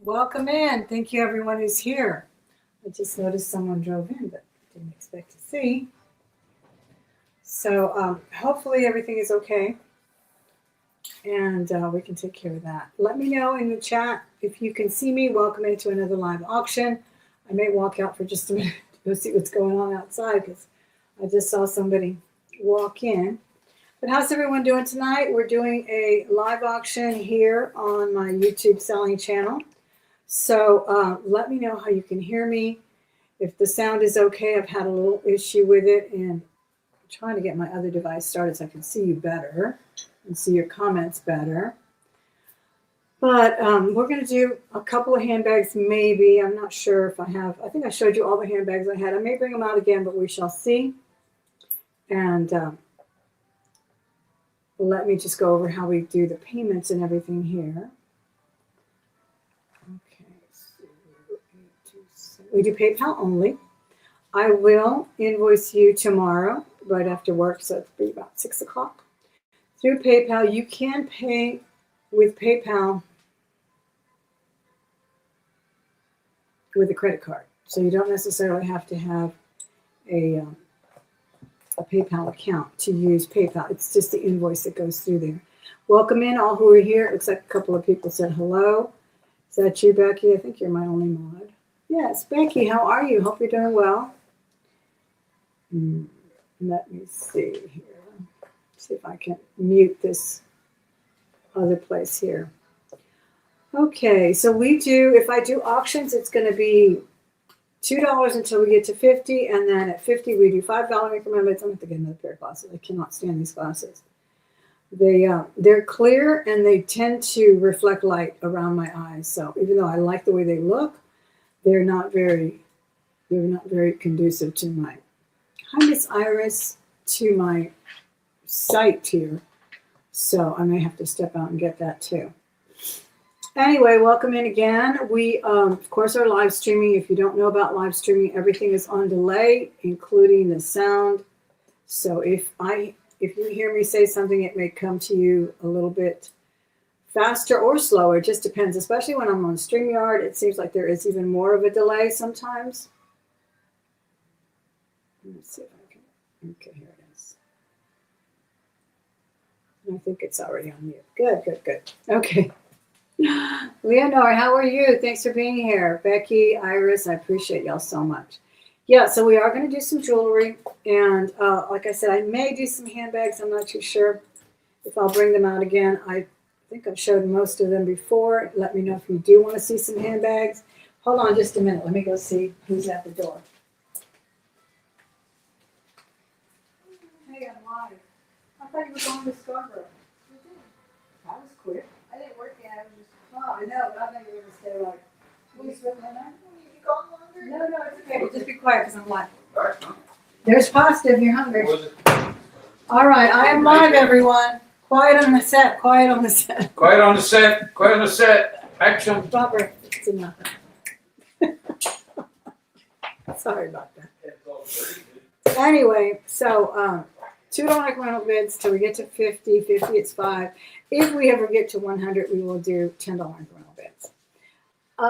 Welcome in. Thank you, everyone who's here. I just noticed someone drove in, but didn't expect to see. So hopefully everything is okay, and we can take care of that. Let me know in the chat if you can see me. Welcome into another live auction. I may walk out for just a minute to go see what's going on outside because I just saw somebody walk in. But how's everyone doing tonight? We're doing a live auction here on my YouTube selling channel. So let me know how you can hear me. If the sound is okay, I've had a little issue with it, and I'm trying to get my other device started so I can see you better and see your comments better. But we're going to do a couple of handbags, maybe. I'm not sure if I have. I think I showed you all the handbags I had. I may bring them out again, but we shall see. And let me just go over how we do the payments and everything here. Okay, so we do PayPal only. I will invoice you tomorrow, right after work, so it'll be about 6 o'clock. Through PayPal, you can pay with PayPal with a credit card. So you don't necessarily have to have a PayPal account to use PayPal. It's just the invoice that goes through there. Welcome in, all who are here. It looks like a couple of people said hello. Is that you, Becky? I think you're my only mod. Yes, Becky, how are you? Hope you're doing well. Let me see here. See if I can mute this other place here. Okay, so we do, if I do auctions, it's going to be $2 until we get to 50, and then at 50 we do $5 increments. I'm going to have to get another pair of glasses. I cannot stand these glasses. They're clear and they tend to reflect light around my eyes. So even though I like the way they look, they're not very conducive to my. Hi, Miss Iris, to my sight here. So I may have to step out and get that too. Anyway, welcome in again. We, of course, are live streaming. If you don't know about live streaming, everything is on delay, including the sound. So if you hear me say something, it may come to you a little bit faster or slower. It just depends, especially when I'm on StreamYard. It seems like there is even more of a delay sometimes. Let's see if I can. Okay, here it is. I think it's already on mute. Good. Okay. Leonore, how are you? Thanks for being here. Becky, Iris, I appreciate y'all so much. Yeah, so we are going to do some jewelry. And like I said, I may do some handbags. I'm not too sure if I'll bring them out again. I think I've showed most of them before. Let me know if you do want to see some handbags. Hold on just a minute. Let me go see who's at the door. Hey, I'm live. I thought you were going to Scarborough. That was quick. I didn't work yet. I was just. Oh, I know, but I think you're going to stay like. Will you spend the night? Will you be gone longer? No, it's okay. We'll just be quiet because I'm live. There's pasta if you're hungry. All right, I am live, everyone. Quiet on the set. Quiet on the set. Quiet on the set. Quiet on the set. Action. Robert, it's enough. Sorry about that. Anyway, so $2 incremental bids till we get to 50. 50, it's 5. If we ever get to 100, we will do $10 incremental bids.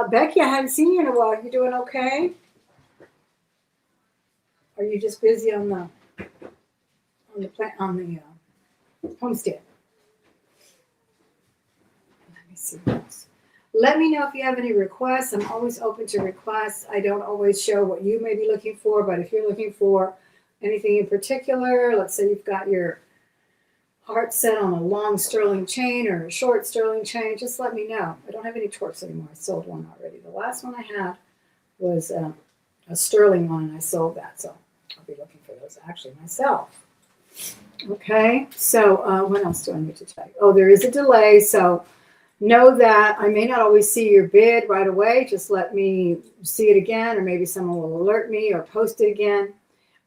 Becky, I haven't seen you in a while. You doing okay? Are you just busy on the homestead? Let me see what else. Let me know if you have any requests. I'm always open to requests. I don't always show what you may be looking for, but if you're looking for anything in particular, let's say you've got your heart set on a long sterling chain or a short sterling chain, just let me know. I don't have any torques anymore. I sold one already. The last one I had was a sterling one, and I sold that, so I'll be looking for those actually myself. Okay, so what else do I need to tell you? Oh, there is a delay, so know that I may not always see your bid right away. Just let me see it again, or maybe someone will alert me or post it again.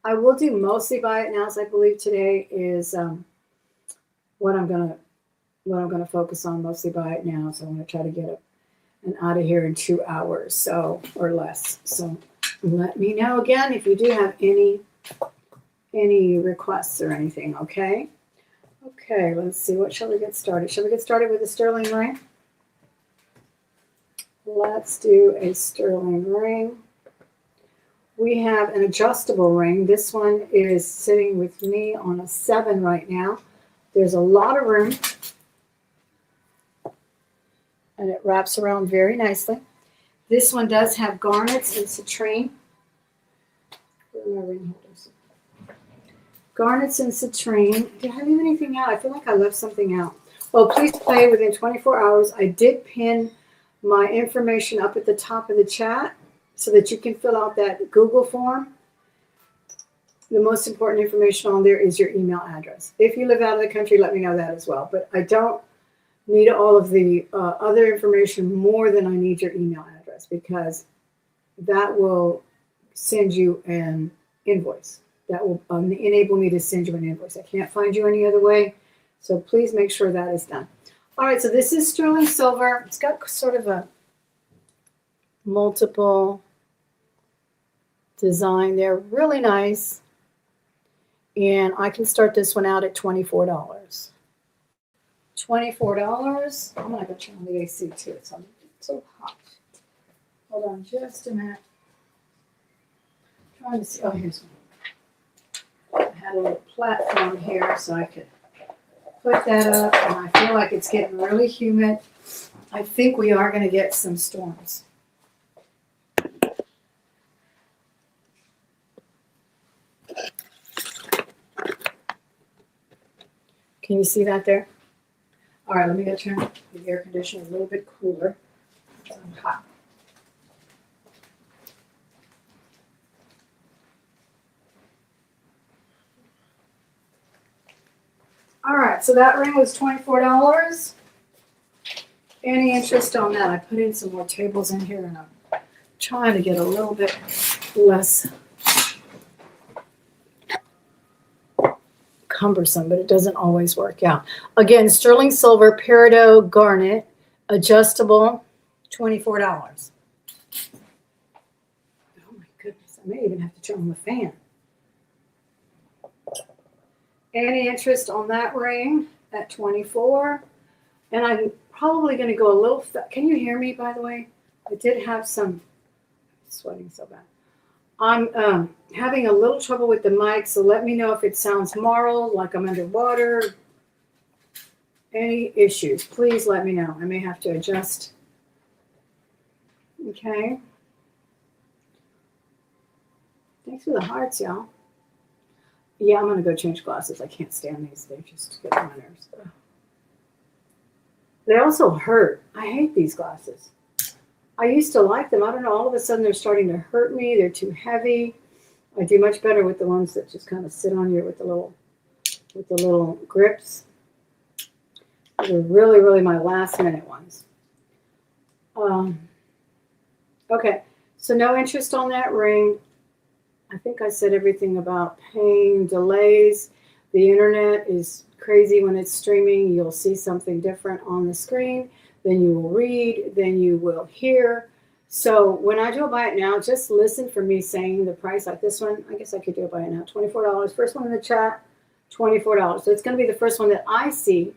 I will do mostly buy it nows. I believe today is what I'm gonna focus on. Mostly buy it now. So I'm gonna try to get an out of here in 2 hours, so or less. So let me know again if you do have any requests or anything. Okay. Let's see. What shall we get started? Shall we get started with the sterling ring? Let's do a sterling ring. We have an adjustable ring. This one is sitting with me on a 7 right now. There's a lot of room. And it wraps around very nicely. This one does have garnets and citrine. Where are my ring holders? Garnets and citrine. Did I leave anything out? I feel like I left something out. Well, please play within 24 hours. I did pin my information up at the top of the chat so that you can fill out that Google form. The most important information on there is your email address. If you live out of the country, let me know that as well. But I don't need all of the other information more than I need your email address, because that will send you an invoice. That will enable me to send you an invoice. I can't find you any other way. So please make sure that is done. All right, so this is sterling silver. It's got sort of a multiple design there. Really nice. And I can start this one out at $24. $24. I'm going to go turn on the AC too. It's so hot. Hold on just a minute. I'm trying to see. Oh, here's one. I had a little platform here so I could put that up. And I feel like it's getting really humid. I think we are going to get some storms. Can you see that there? All right, let me go turn the air conditioner a little bit cooler. I'm hot. All right, so that ring was $24. Any interest on that? I put in some more tables in here, and I'm trying to get a little bit less cumbersome, but it doesn't always work out. Again, sterling silver, peridot garnet, adjustable, $24. Oh my goodness, I may even have to turn on the fan. Any interest on that ring at $24? And I'm probably going to go a little, can you hear me, by the way? I did have some, sweating so bad. I'm having a little trouble with the mic, so let me know if it sounds marled, like I'm underwater. Any issues, please let me know. I may have to adjust. Okay. Thanks for the hearts, y'all. Yeah, I'm going to go change glasses. I can't stand these. They just get on my nerves. They also hurt. I hate these glasses. I used to like them. I don't know. All of a sudden, they're starting to hurt me. They're too heavy. I do much better with the ones that just kind of sit on you with the little grips. They're really, really my last minute ones. Okay, so no interest on that ring. I think I said everything about pain, delays. The internet is crazy when it's streaming. You'll see something different on the screen. Then you will read, then you will hear. So when I do a buy it now, just listen for me saying the price like this one. I guess I could do a buy it now. $24. First one in the chat, $24. So it's going to be the first one that I see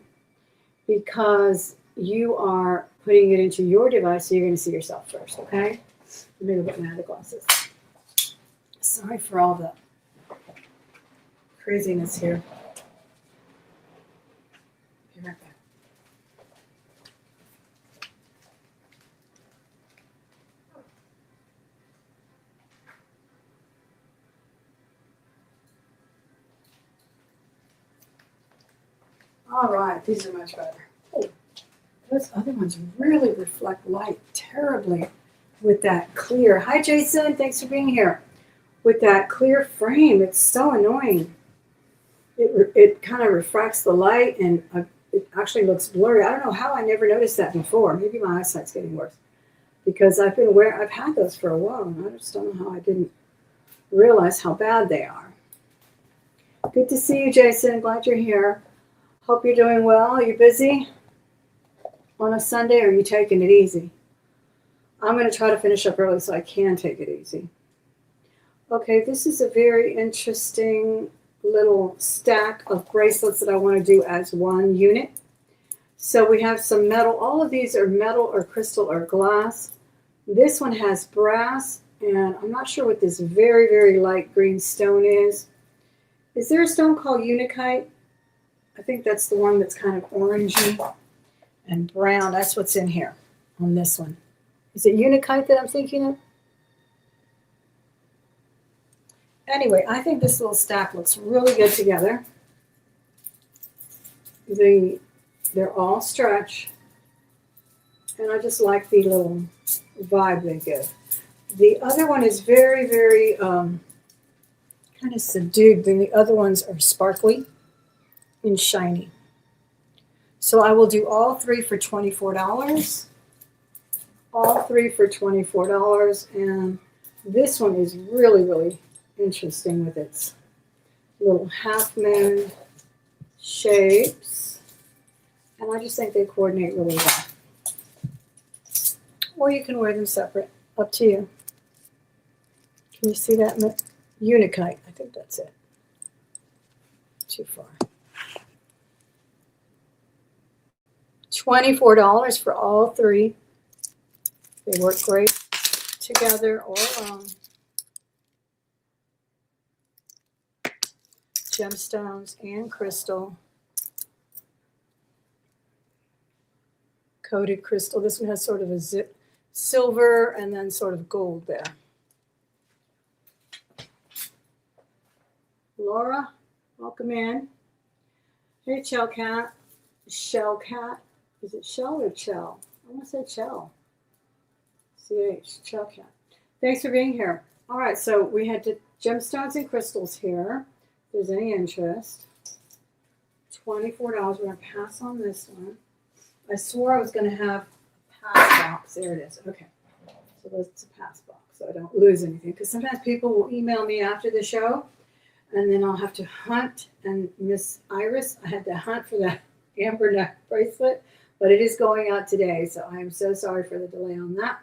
because you are putting it into your device, so you're going to see yourself first, okay? Let me go get my other glasses. Sorry for all the craziness here. Be right back. All right, these are much better. Oh, those other ones really reflect light terribly with that clear. Hi, Jason. Thanks for being here. With that clear frame, it's so annoying. It kind of refracts the light, and it actually looks blurry. I don't know how I never noticed that before. Maybe my eyesight's getting worse because I've had those for a while, and I just don't know how I didn't realize how bad they are. Good to see you, Jason. Glad you're here. Hope you're doing well. Are you busy on a Sunday, or are you taking it easy? I'm going to try to finish up early so I can take it easy. Okay, this is a very interesting little stack of bracelets that I want to do as one unit. So we have some metal. All of these are metal or crystal or glass. This one has brass, and I'm not sure what this very, very light green stone is. Is there a stone called Unakite? I think that's the one that's kind of orangey and brown. That's what's in here on this one. Is it Unakite that I'm thinking of? Anyway, I think this little stack looks really good together. They're all stretch, and I just like the little vibe they give. The other one is very, very kind of subdued. Then the other ones are sparkly and shiny. So I will do all three for $24. All three for $24, and this one is really, really interesting with its little half moon shapes, and I just think they coordinate really well. Or you can wear them separate, up to you. Can you see that? Unakite, I think that's it. Too far. $24 for all three. They work great together or alone. Gemstones and crystal. Coated crystal. This one has sort of a silver and then sort of gold there. Laura, welcome in. Hey, Shellcat. Shellcat. Is it Shell or Chell? I want to say Chell. CH, Shellcat. Thanks for being here. All right, so we had gemstones and crystals here. If there's any interest. $24. We're going to pass on this one. I swore I was going to have a pass box. There it is. Okay. So that's a pass box so I don't lose anything. Because sometimes people will email me after the show, and then I'll have to hunt. And Miss Iris, I had to hunt for that amber neck bracelet, but it is going out today. So I am so sorry for the delay on that.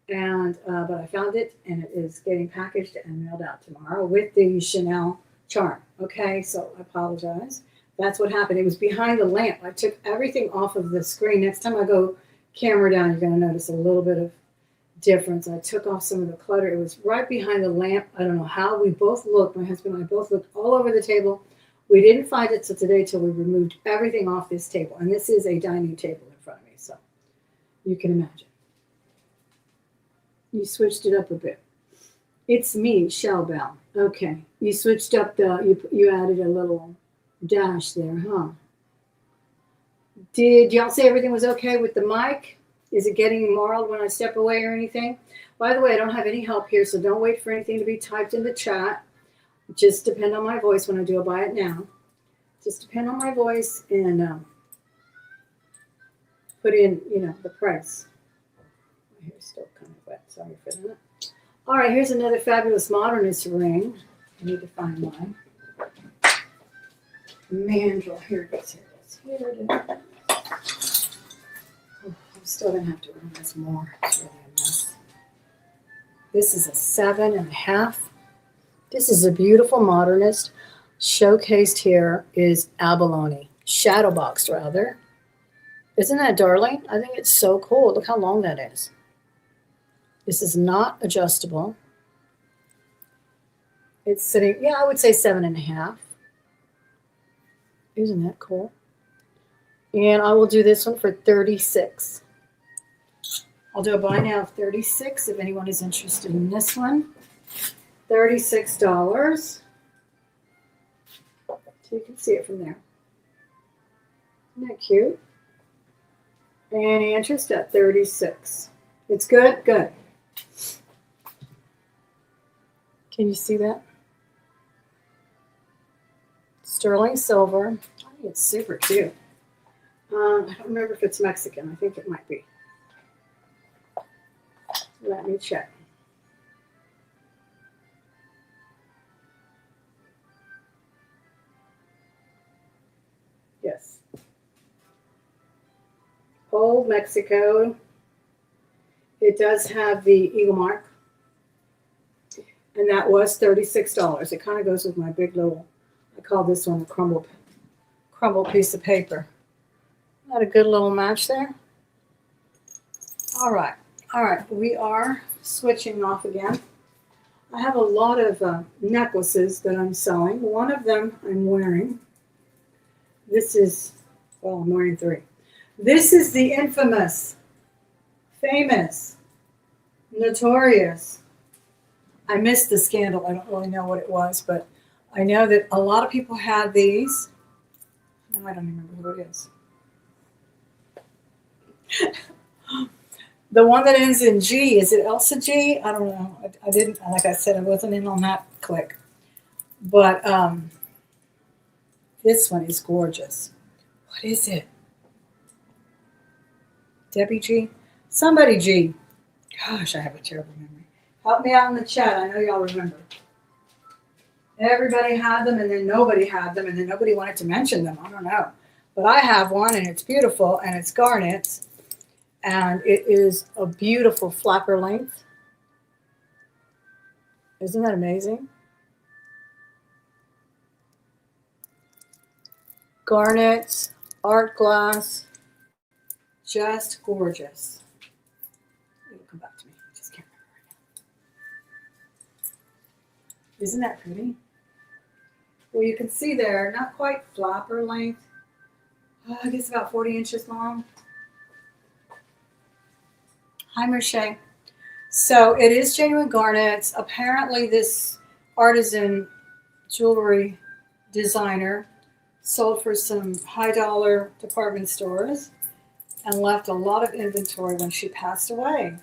And but I found it, and it is getting packaged and mailed out tomorrow with the Chanel charm. Okay, so I apologize. That's what happened. It was behind the lamp. I took everything off of the screen. Next time I go camera down, you're going to notice a little bit of difference. I took off some of the clutter. It was right behind the lamp. I don't know how. We both looked. My husband and I both looked all over the table. We didn't find it till today till we removed everything off this table. And this is a dining table in front of me, so you can imagine. You switched it up a bit. It's me, Shell Bell. Okay. You switched up you added a little dash there, huh? Did y'all say everything was okay with the mic? Is it getting marled when I step away or anything? By the way, I don't have any help here, so don't wait for anything to be typed in the chat. Just depend on my voice when I do a buy it now. Just depend on my voice and put in, the price. My hair's still kind of wet. Sorry for that. All right, here's another fabulous modernist ring. I need to find mine. Mandrel. Here it is. Here it is. Oh, I'm still going to have to run this more. It's really a mess. This is a 7.5. This is a beautiful modernist. Showcased here is abalone. Shadow boxed, rather. Isn't that darling? I think it's so cool. Look how long that is. This is not adjustable. It's sitting, I would say 7.5. Isn't that cool? And I will do this one for $36. I'll do a buy now of $36 if anyone is interested in this one. $36. So you can see it from there. Isn't that cute? Any interest at $36? It's good? Good. Can you see that? Sterling silver. I think it's super cute. I don't remember if it's Mexican. I think it might be. Let me check. Yes. Old Mexico. It does have the eagle mark. And that was $36. It kind of goes with my big little, I call this one a crumble piece of paper. Not a good little match there. All right. All right, we are switching off again. I have a lot of necklaces that I'm selling. One of them I'm wearing. This is, well, I'm wearing three. This is the infamous, famous, notorious. I missed the scandal. I don't really know what it was, but I know that a lot of people had these. No, I don't remember who it is. The one that ends in G, is it Elsa G? I don't know. I didn't, like I said, I wasn't in on that click. But this one is gorgeous. What is it? Debbie G? Somebody G. Gosh, I have a terrible memory. Help me out in the chat. I know y'all remember. Everybody had them, and then nobody had them, and then nobody wanted to mention them. I don't know. But I have one, and it's beautiful, and it's garnets. And it is a beautiful flapper length. Isn't that amazing? Garnets, art glass, just gorgeous. It'll come back to me. I just can't remember right now. Isn't that pretty? Well, you can see there, not quite flapper length. I guess about 40 inches long. Hi, Merche. So it is genuine garnets. Apparently this artisan jewelry designer sold for some high dollar department stores and left a lot of inventory when she passed away.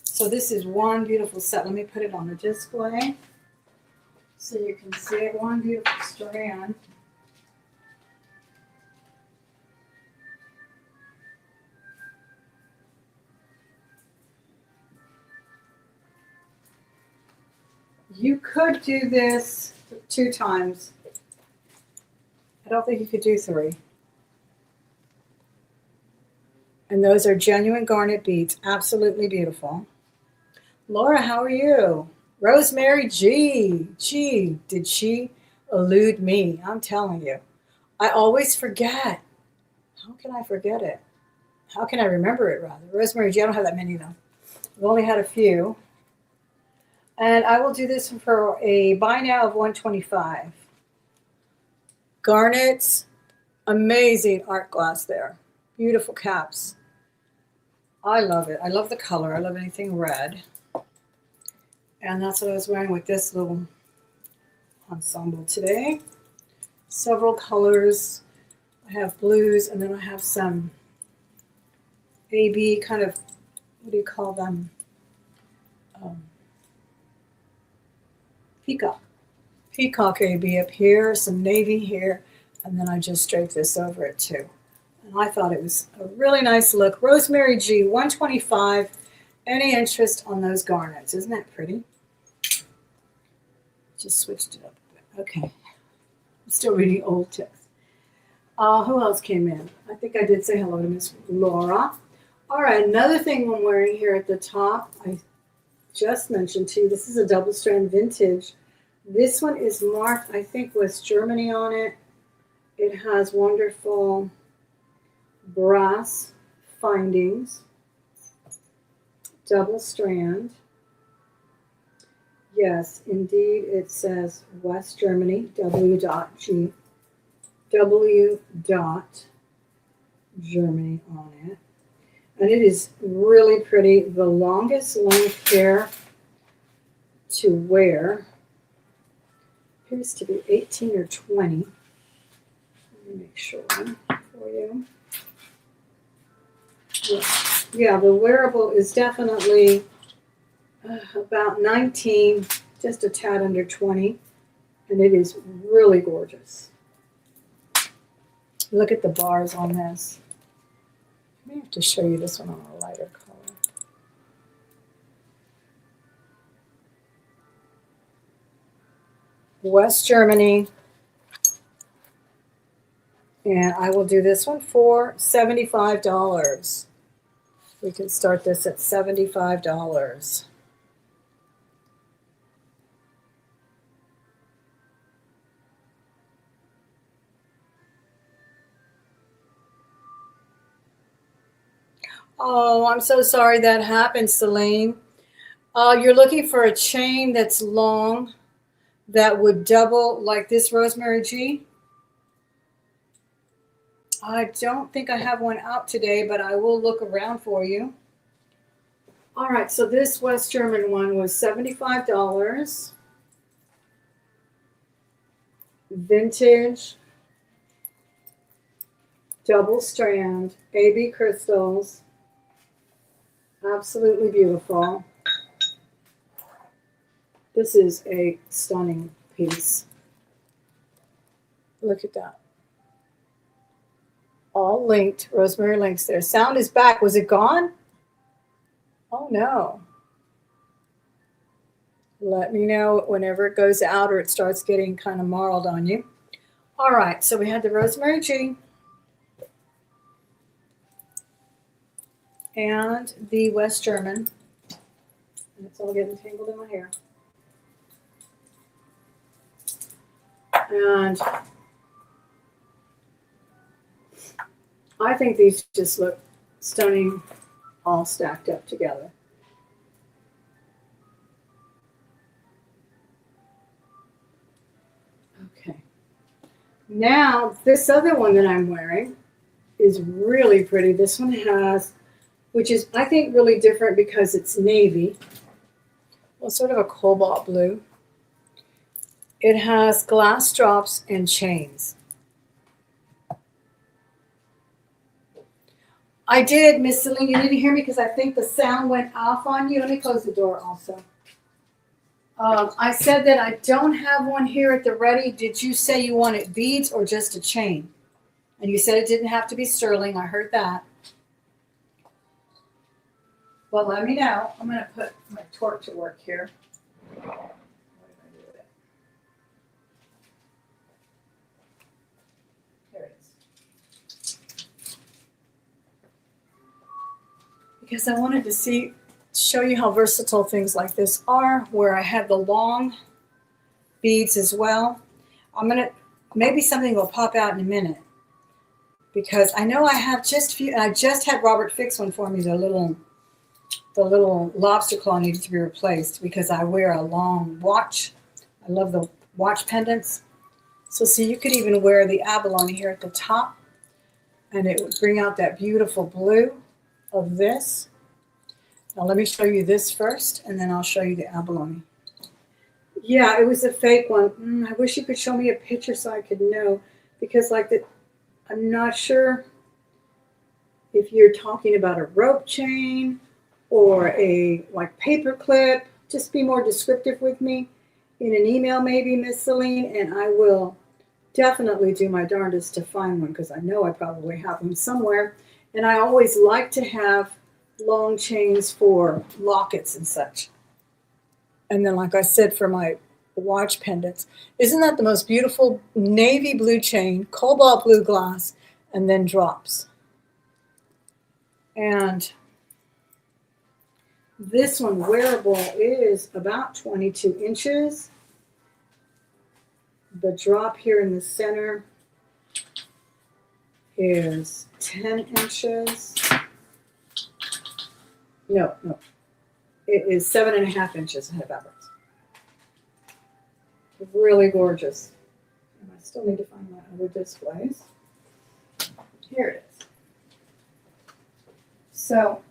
So this is one beautiful set. Let me put it on the display so you can see it. One beautiful strand. You could do this 2 times. I don't think you could do 3. And those are genuine garnet beads. Absolutely beautiful. Laura, how are you? Rosemary G. Gee, did she elude me? I'm telling you. I always forget. How can I forget it? How can I remember it, rather? Rosemary G, I don't have that many, though. I've only had a few. And I will do this for a buy now of $125. Garnets, amazing art glass there. Beautiful caps. I love it. I love the color. I love anything red. And that's what I was wearing with this little ensemble today. Several colors. I have blues, and then I have some AB kind of, what do you call them? Peacock. Peacock AB up here, some navy here, and then I just draped this over it too. And I thought it was a really nice look. Rosemary G, $125. Any interest on those garnets? Isn't that pretty? Just switched it up a bit. Okay. I'm still reading old text. Who else came in? I think I did say hello to Miss Laura. All right, another thing I'm wearing here at the top, I just mentioned to you, this is a double strand vintage. This one is marked, I think, West Germany on it. It has wonderful brass findings, double strand. Yes, indeed, it says West Germany, W.G. Germany on it. And it is really pretty. The longest length here to wear appears to be 18 or 20. Let me make sure for you. Yeah, the wearable is definitely about 19, just a tad under 20. And it is really gorgeous. Look at the bars on this. I may have to show you this one on a lighter color. West Germany. And I will do this one for $75. We can start this at $75. Oh, I'm so sorry that happened, Celine. You're looking for a chain that's long that would double like this Rosemary G. I don't think I have one out today, but I will look around for you. All right, so this West German one was $75. Vintage, double strand, AB crystals. Absolutely beautiful. This is a stunning piece. Look at that. All linked, rosemary links there. Sound is back. Was it gone? Oh no. Let me know whenever it goes out or it starts getting kind of marled on you. All right, so we had the Rosemary G and the West German. And it's all getting tangled in my hair. And I think these just look stunning all stacked up together. Okay. Now, this other one that I'm wearing is really pretty. This one has, which is, I think, really different because it's navy. Well, sort of a cobalt blue. It has glass drops and chains. I did, Miss Celine. You didn't hear me because I think the sound went off on you. Let me close the door also. I said that I don't have one here at the ready. Did you say you wanted beads or just a chain? And you said it didn't have to be sterling. I heard that. Well, let me know. I'm going to put my torque to work here. What did I do with it? There it is. Because I wanted to show you how versatile things like this are, where I have the long beads as well. Maybe something will pop out in a minute. Because I know I have just a few, and I just had Robert fix one for me, the little lobster claw needed to be replaced because I wear a long watch. I love the watch pendants. So see, you could even wear the abalone here at the top, and it would bring out that beautiful blue of this. Now let me show you this first, and then I'll show you the abalone. Yeah, it was a fake one. I wish you could show me a picture so I could know, because I'm not sure if you're talking about a rope chain or a paper clip. Just be more descriptive with me in an email maybe, Miss Celine, and I will definitely do my darndest to find one because I know I probably have them somewhere. And I always like to have long chains for lockets and such. And then, like I said, for my watch pendants. Isn't that the most beautiful navy blue chain, cobalt blue glass, and then drops? And this one, wearable, is about 22 inches. The drop here in the center is 10 inches. No. It is 7.5 inches ahead of backwards. Really gorgeous. And I still need to find my other displays. Here it is. So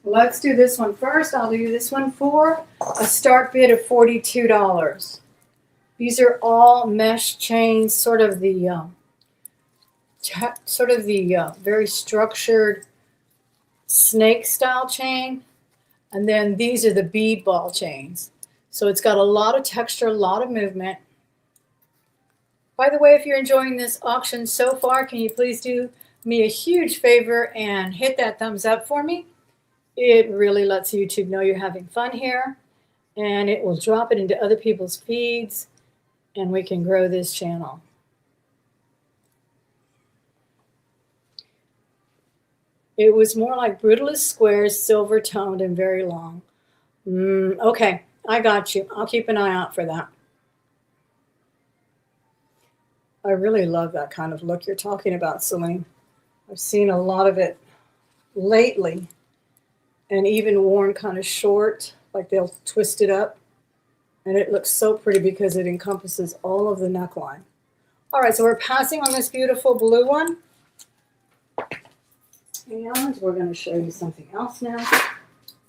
let's do this one first. I'll do this one for a start bid of $42. These are all mesh chains, sort of the very structured snake style chain. And then these are the bead ball chains. So it's got a lot of texture, a lot of movement. By the way, if you're enjoying this auction so far, can you please do me a huge favor and hit that thumbs up for me? It really lets YouTube know you're having fun here, and it will drop it into other people's feeds, and we can grow this channel. It was more like brutalist squares, silver toned and very long. Okay, I got you. I'll keep an eye out for that. I really love that kind of look you're talking about, Celine. I've seen a lot of it lately and even worn kind of short, like they'll twist it up. And it looks so pretty because it encompasses all of the neckline. All right, so we're passing on this beautiful blue one. And we're going to show you something else now.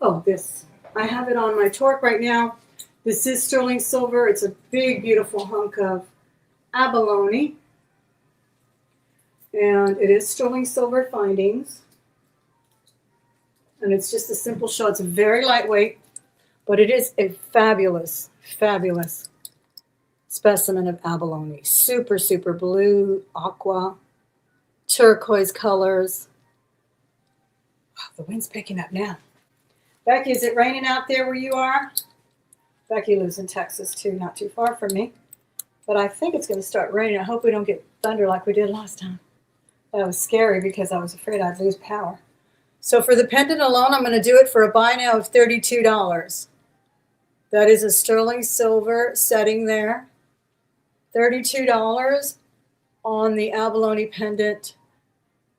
Oh, this. I have it on my torque right now. This is sterling silver. It's a big, beautiful hunk of abalone. And it is sterling silver findings. And it's just a simple show. It's very lightweight, but it is a fabulous, fabulous specimen of abalone. Super, super blue, aqua, turquoise colors. Wow, the wind's picking up now. Becky, is it raining out there where you are? Becky lives in Texas too, not too far from me. But I think it's going to start raining. I hope we don't get thunder like we did last time. That was scary because I was afraid I'd lose power. So for the pendant alone, I'm going to do it for a buy now of $32. That is a sterling silver setting there. $32 on the abalone pendant,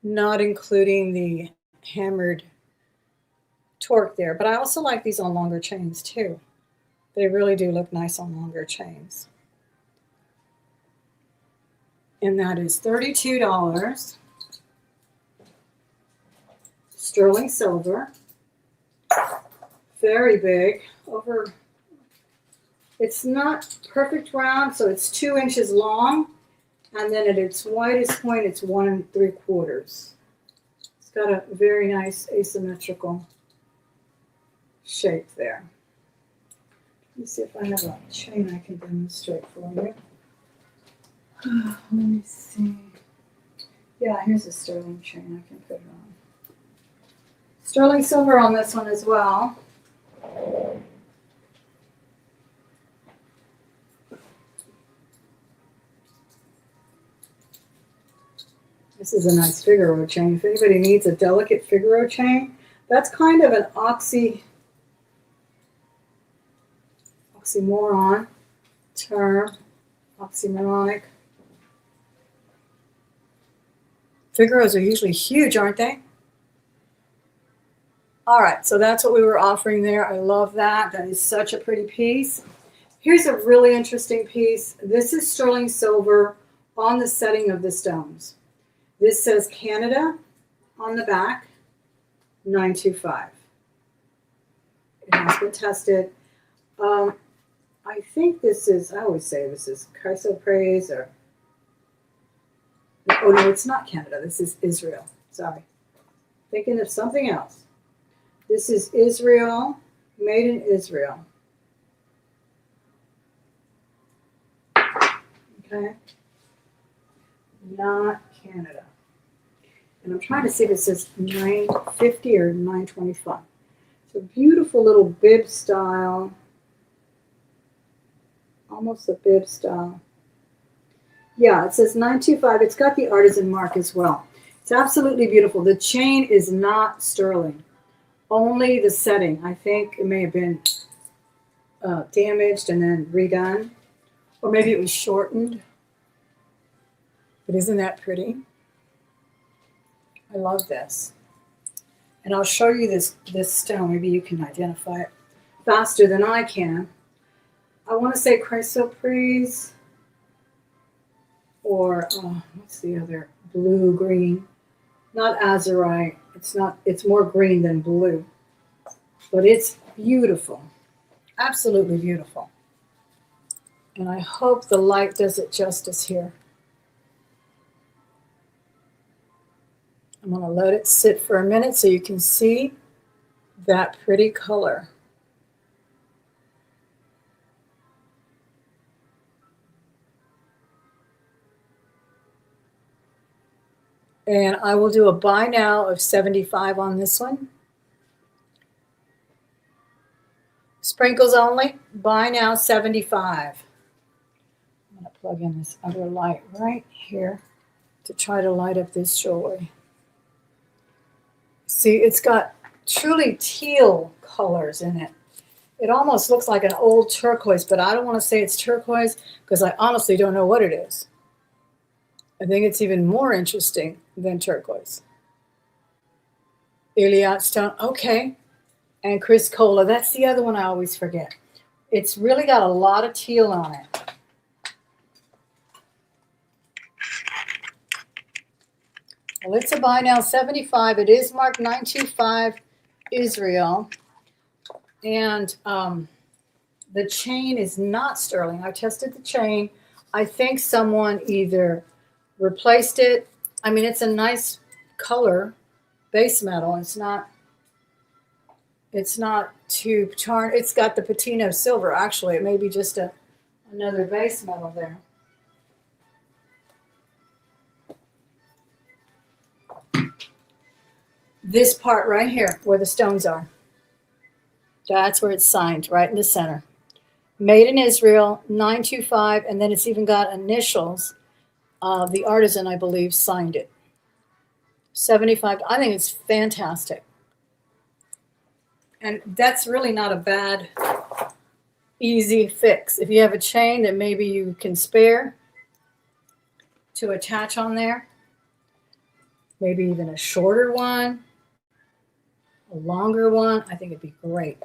not including the hammered torque there. But I also like these on longer chains too. They really do look nice on longer chains. And that is $32. Sterling silver. Very big. It's not perfect round, so it's 2 inches long. And then at its widest point, it's 1 3/4. It's got a very nice asymmetrical shape there. Let me see if I have a chain I can demonstrate for you. Let me see. Yeah, here's a sterling chain I can put it on. Sterling silver on this one as well. This is a nice Figuro chain. If anybody needs a delicate Figuro chain, that's kind of an oxymoron term, oxymoronic. Figuros are usually huge, aren't they? All right, so that's what we were offering there. I love that. That is such a pretty piece. Here's a really interesting piece. This is sterling silver on the setting of the stones. This says Canada on the back, 925. It has been tested. I think this is, I always say this is chrysoprase or, oh no, it's not Canada. This is Israel. Sorry. Thinking of something else. This is Israel, made in Israel. Okay. Not Canada. And I'm trying to see if it says 950 or 925. It's a beautiful little bib style. Almost a bib style. Yeah, it says 925. It's got the artisan mark as well. It's absolutely beautiful. The chain is not sterling. Only the setting. I think it may have been damaged and then redone. Or maybe it was shortened. But isn't that pretty? I love this. And I'll show you this stone. Maybe you can identify it faster than I can. I want to say chrysoprase or what's the other? Blue green. Not azurite. It's more green than blue. But it's beautiful. Absolutely beautiful. And I hope the light does it justice here. I'm going to let it sit for a minute so you can see that pretty color. And I will do a buy now of $75 on this one. Sprinkles only, buy now $75. I'm going to plug in this other light right here to try to light up this jewelry. See, it's got truly teal colors in it. It almost looks like an old turquoise, but I don't want to say it's turquoise because I honestly don't know what it is. I think it's even more interesting than turquoise. Iliad stone. Okay. And Chris Cola. That's the other one I always forget. It's really got a lot of teal on it. Well, it's a buy now, 75. It is marked 925 Israel. And the chain is not sterling. I tested the chain. I think someone either replaced it. I mean, it's a nice color, base metal. It's not too charred. It's got the patina silver, actually. It may be just another base metal there. This part right here, where the stones are, that's where it's signed, right in the center. Made in Israel, 925, and then it's even got initials. The artisan, I believe, signed it. 75. I think it's fantastic. And that's really not a bad, easy fix. If you have a chain that maybe you can spare to attach on there, maybe even a shorter one, a longer one, I think it'd be great.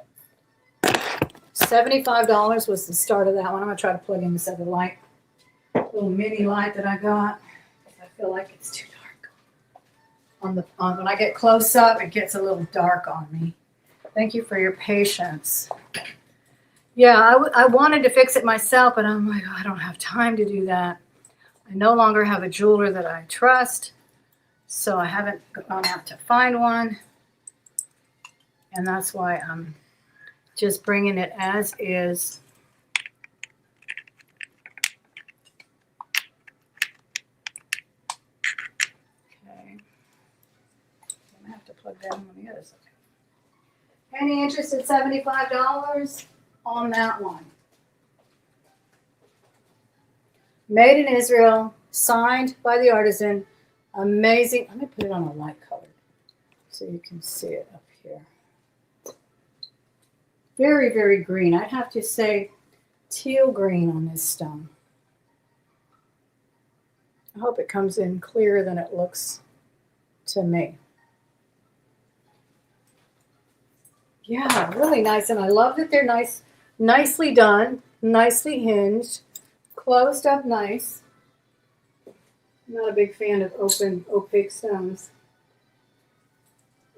$75 was the start of that one. I'm going to try to plug in this other light, little mini light that I got. I feel like it's too dark. When I get close up, it gets a little dark on me. Thank you for your patience. Yeah, I wanted to fix it myself, but I'm like, I don't have time to do that. I no longer have a jeweler that I trust, so I haven't gone out to find one. And that's why I'm just bringing it as is. Okay. I'm going to have to plug that in on the other side. Any interest at $75 on that one? Made in Israel, signed by the artisan. Amazing. Let me put it on a light color so you can see it up here. Very, very green. I'd have to say teal green on this stone. I hope it comes in clearer than it looks to me. Yeah, really nice. And I love that they're nicely done, nicely hinged, closed up nice. I'm not a big fan of open, opaque stones,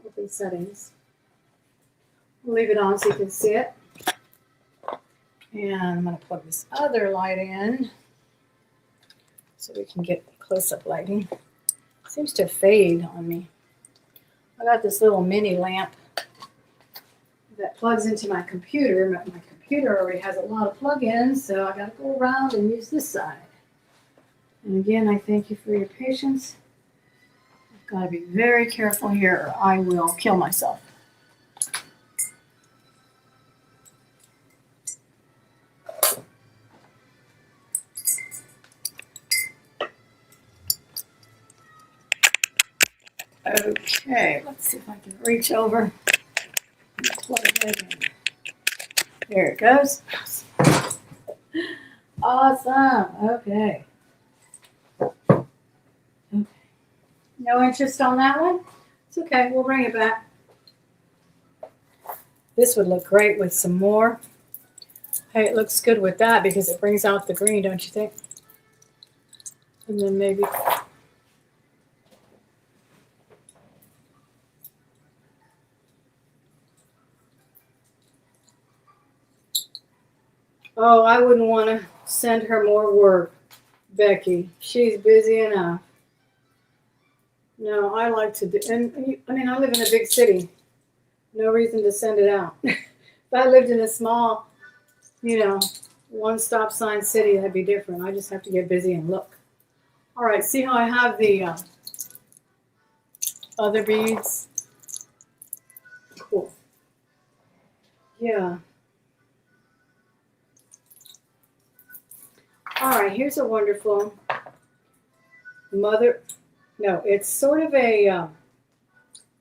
open settings. I'll leave it on so you can see it. And I'm going to plug this other light in so we can get close-up lighting. It seems to fade on me. I got this little mini lamp that plugs into my computer. My computer already has a lot of plug-ins, so I got to go around and use this side. And again, I thank you for your patience. I've got to be very careful here or I will kill myself. Okay, let's see if I can reach over and plug that in. There it goes. Awesome. Okay. No interest on that one? It's okay. We'll bring it back. This would look great with some more. Hey, it looks good with that because it brings out the green, don't you think? And then maybe... Oh, I wouldn't want to send her more work, Becky. She's busy enough. No, I like to do, and I mean, I live in a big city. No reason to send it out. If I lived in a small, one stop sign city, that'd be different. I just have to get busy and look. All right, see how I have the other beads? Cool. Yeah. All right, here's a wonderful it's sort of a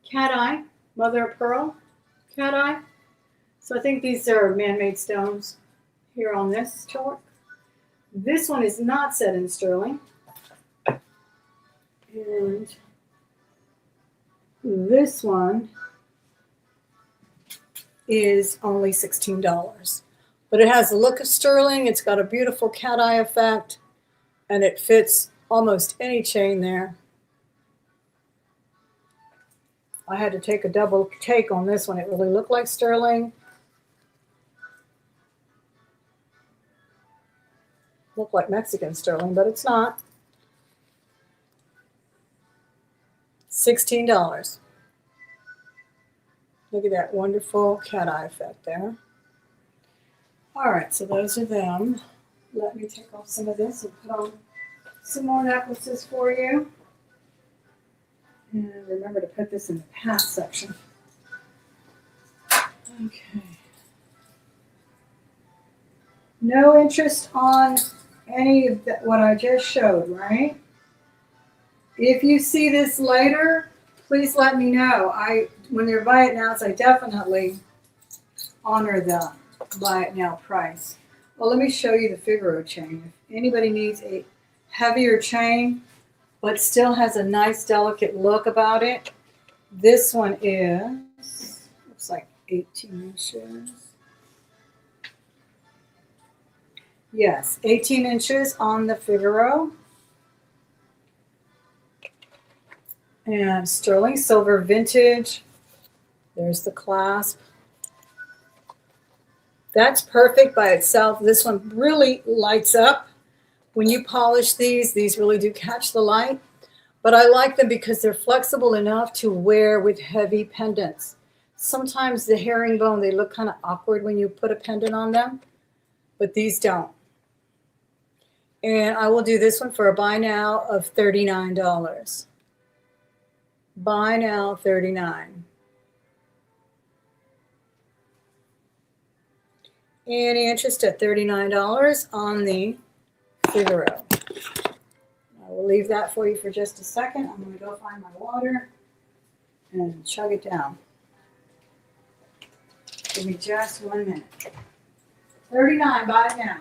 cat eye, mother of pearl cat eye. So I think these are man-made stones here on this chalk. This one is not set in sterling. And this one is only $16. But it has the look of sterling. It's got a beautiful cat eye effect, and it fits almost any chain there. I had to take a double take on this one. It really looked like sterling. Looked like Mexican sterling, but it's not. $16. Look at that wonderful cat eye effect there. All right, so those are them. Let me take off some of this and put on some more necklaces for you. And remember to put this in the pass section. Okay. No interest on any of what I just showed, right? If you see this later, please let me know. When they're buy it nows, I definitely honor the buy it now price. Well, let me show you the Figuro chain. If anybody needs a heavier chain, but still has a nice delicate look about it, this one is, looks like 18 inches. Yes, 18 inches on the Figuro. And sterling silver vintage. There's the clasp. That's perfect by itself. This one really lights up. When you polish these really do catch the light. But I like them because they're flexible enough to wear with heavy pendants. Sometimes the herringbone, they look kind of awkward when you put a pendant on them, but these don't. And I will do this one for a buy now of $39. Buy now, $39. Any interest at $39 on the Figuro. I will leave that for you for just a second. I'm going to go find my water and chug it down. Give me just 1 minute. $39, buy it now.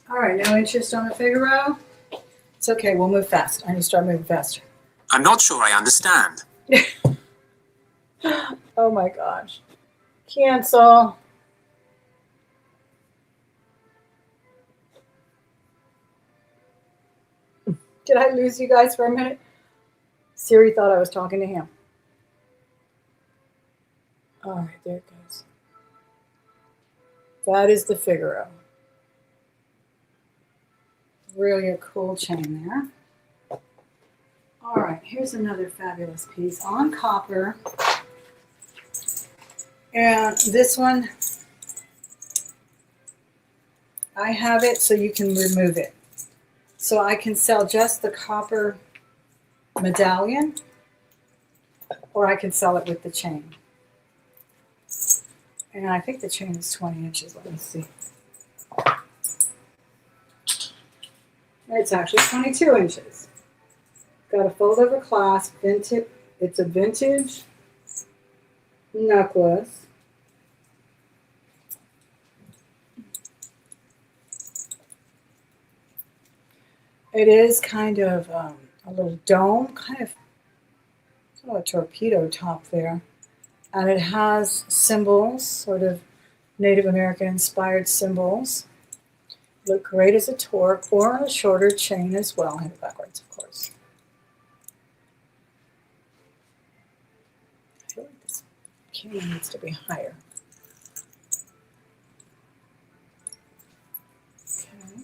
All right, no interest on the Figuro? It's okay, we'll move fast. I need to start moving faster. I'm not sure I understand. Oh my gosh. Cancel. Did I lose you guys for a minute? Siri thought I was talking to him. All right, there it goes. That is the Figuro. Really a cool chain there. All right, here's another fabulous piece on copper. And this one, I have it so you can remove it. So I can sell just the copper medallion, or I can sell it with the chain. And I think the chain is 20 inches. Let me see. It's actually 22 inches. Got a fold over clasp, vintage. It's a vintage necklace. It is kind of a little dome, kind of a torpedo top there. And it has symbols, sort of Native American inspired symbols. Look great as a torque or a shorter chain as well. Hand it backwards, of course. I feel like this camera needs to be higher. Okay.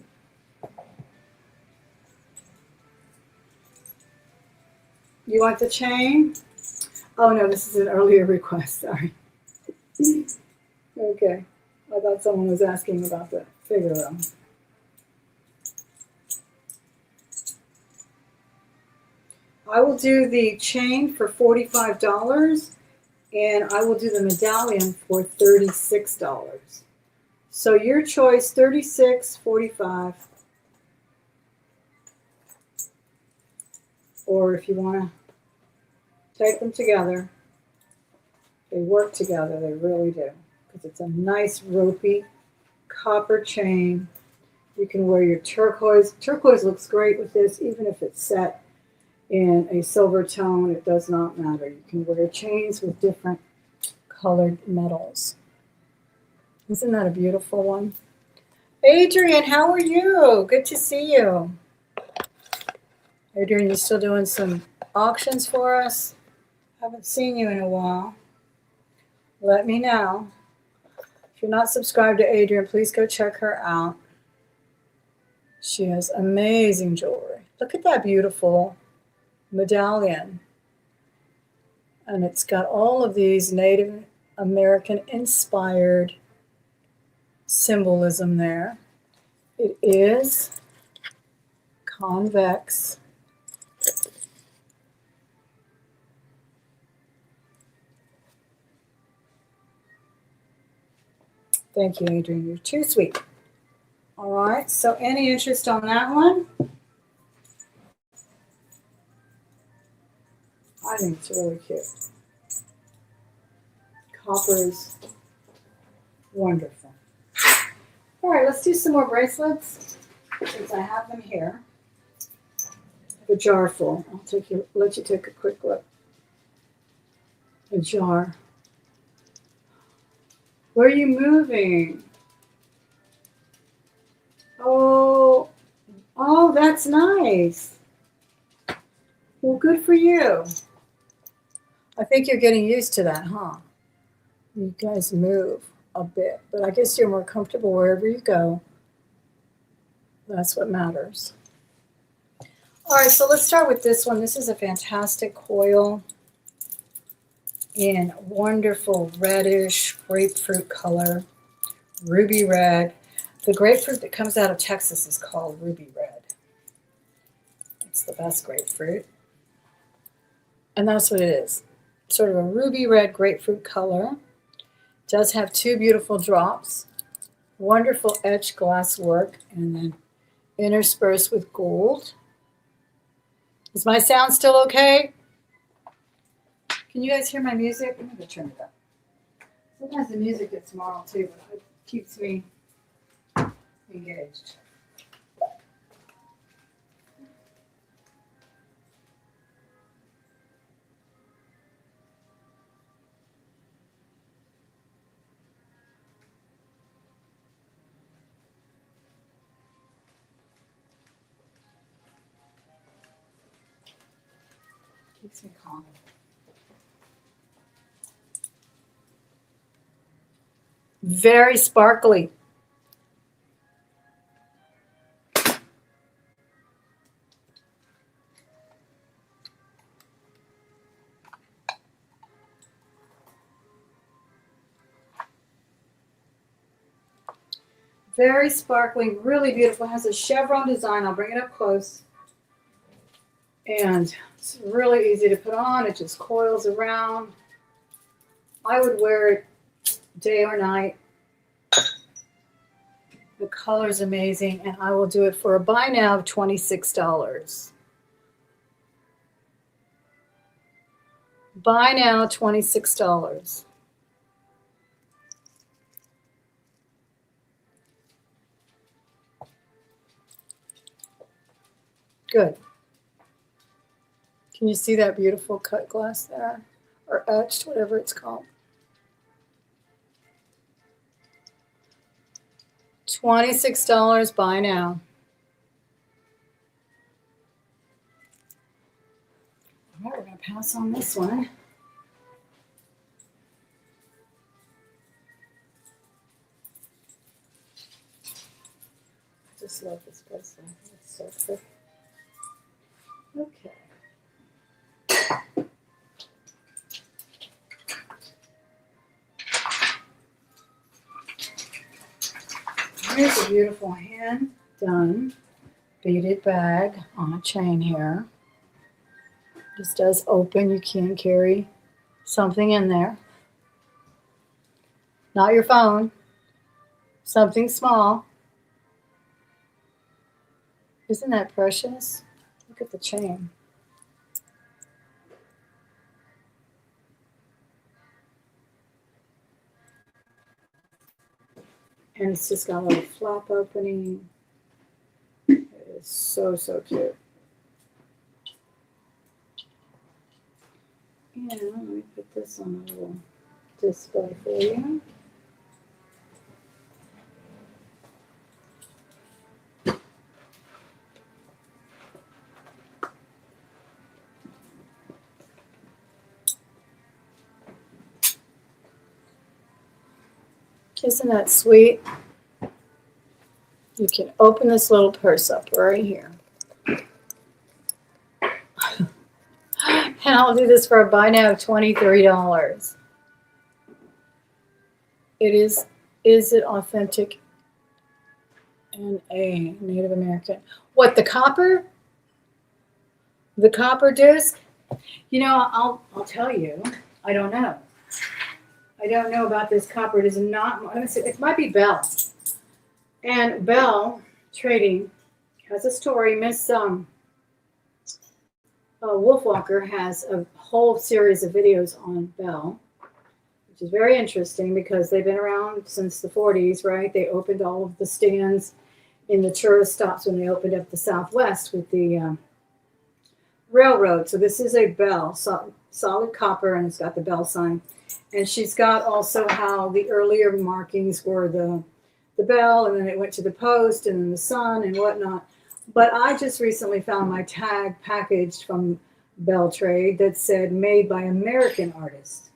You want the chain? Oh no, this is an earlier request, sorry. Okay, I thought someone was asking about the Figuro. I will do the chain for $45 and I will do the medallion for $36. So your choice, $36, $45, or if you want to take them together, they work together. They really do, because it's a nice ropey copper chain. You can wear your turquoise. Turquoise looks great with this, even if it's set in a silver tone. It does not matter. You can wear chains with different colored metals. Isn't that a beautiful one? Adrian, how are you? Good to see you. Adrian, you still doing some auctions for us? Haven't seen you in a while. Let me know. If you're not subscribed to Adrian, please go check her out. She has amazing jewelry. Look at that beautiful medallion. And it's got all of these Native American inspired symbolism there. It is convex. Thank you, Adrian. You're too sweet. All right. So any interest on that one? I think it's really cute. Copper is wonderful. All right, let's do some more bracelets since I have them here. I have a jar full. Let you take a quick look. A jar. Where are you moving? Oh, that's nice. Well, good for you. I think you're getting used to that, huh? You guys move a bit, but I guess you're more comfortable wherever you go. That's what matters. All right, so let's start with this one. This is a fantastic coil in wonderful reddish grapefruit color, ruby red. The grapefruit that comes out of Texas is called ruby red. It's the best grapefruit. And that's what it is. Sort of a ruby red grapefruit color. It does have two beautiful drops, wonderful etched glass work, and then interspersed with gold. Is my sound still okay? Can you guys hear my music? I'm going to turn it up. Sometimes the music gets marred too, but it keeps me engaged. Keeps me calm. Very sparkly. Very sparkling, really beautiful. It has a chevron design. I'll bring it up close. And it's really easy to put on. It just coils around. I would wear it day or night. The color is amazing, and I will do it for a buy now of $26. Buy now, $26. Good. Can you see that beautiful cut glass there? Or etched, whatever it's called. $26, buy now. All right, we're going to pass on this one. I just love this bracelet. It's so pretty. Okay. Here's a beautiful hand-done beaded bag on a chain here. This does open. You can carry something in there. Not your phone. Something small. Isn't that precious? Look at the chain. And it's just got a little flap opening. It is so, so cute. And let me put this on a little display for you. Isn't that sweet? You can open this little purse up right here. And I'll do this for a buy now of $23. Is it authentic and a Native American? What, the copper? The copper disc? You know, I'll tell you, I don't know. I don't know about this copper. It is not, let me see, it might be Bell. And Bell Trading has a story. Miss Wolfwalker has a whole series of videos on Bell, which is very interesting because they've been around since the 40s, right? They opened all of the stands in the tourist stops when they opened up the Southwest with the railroad. So this is a Bell, solid copper, and it's got the Bell sign. And she's got also how the earlier markings were the bell, and then it went to the post, and then the sun and whatnot. But I just recently found my tag packaged from Bell Trade that said made by American artists.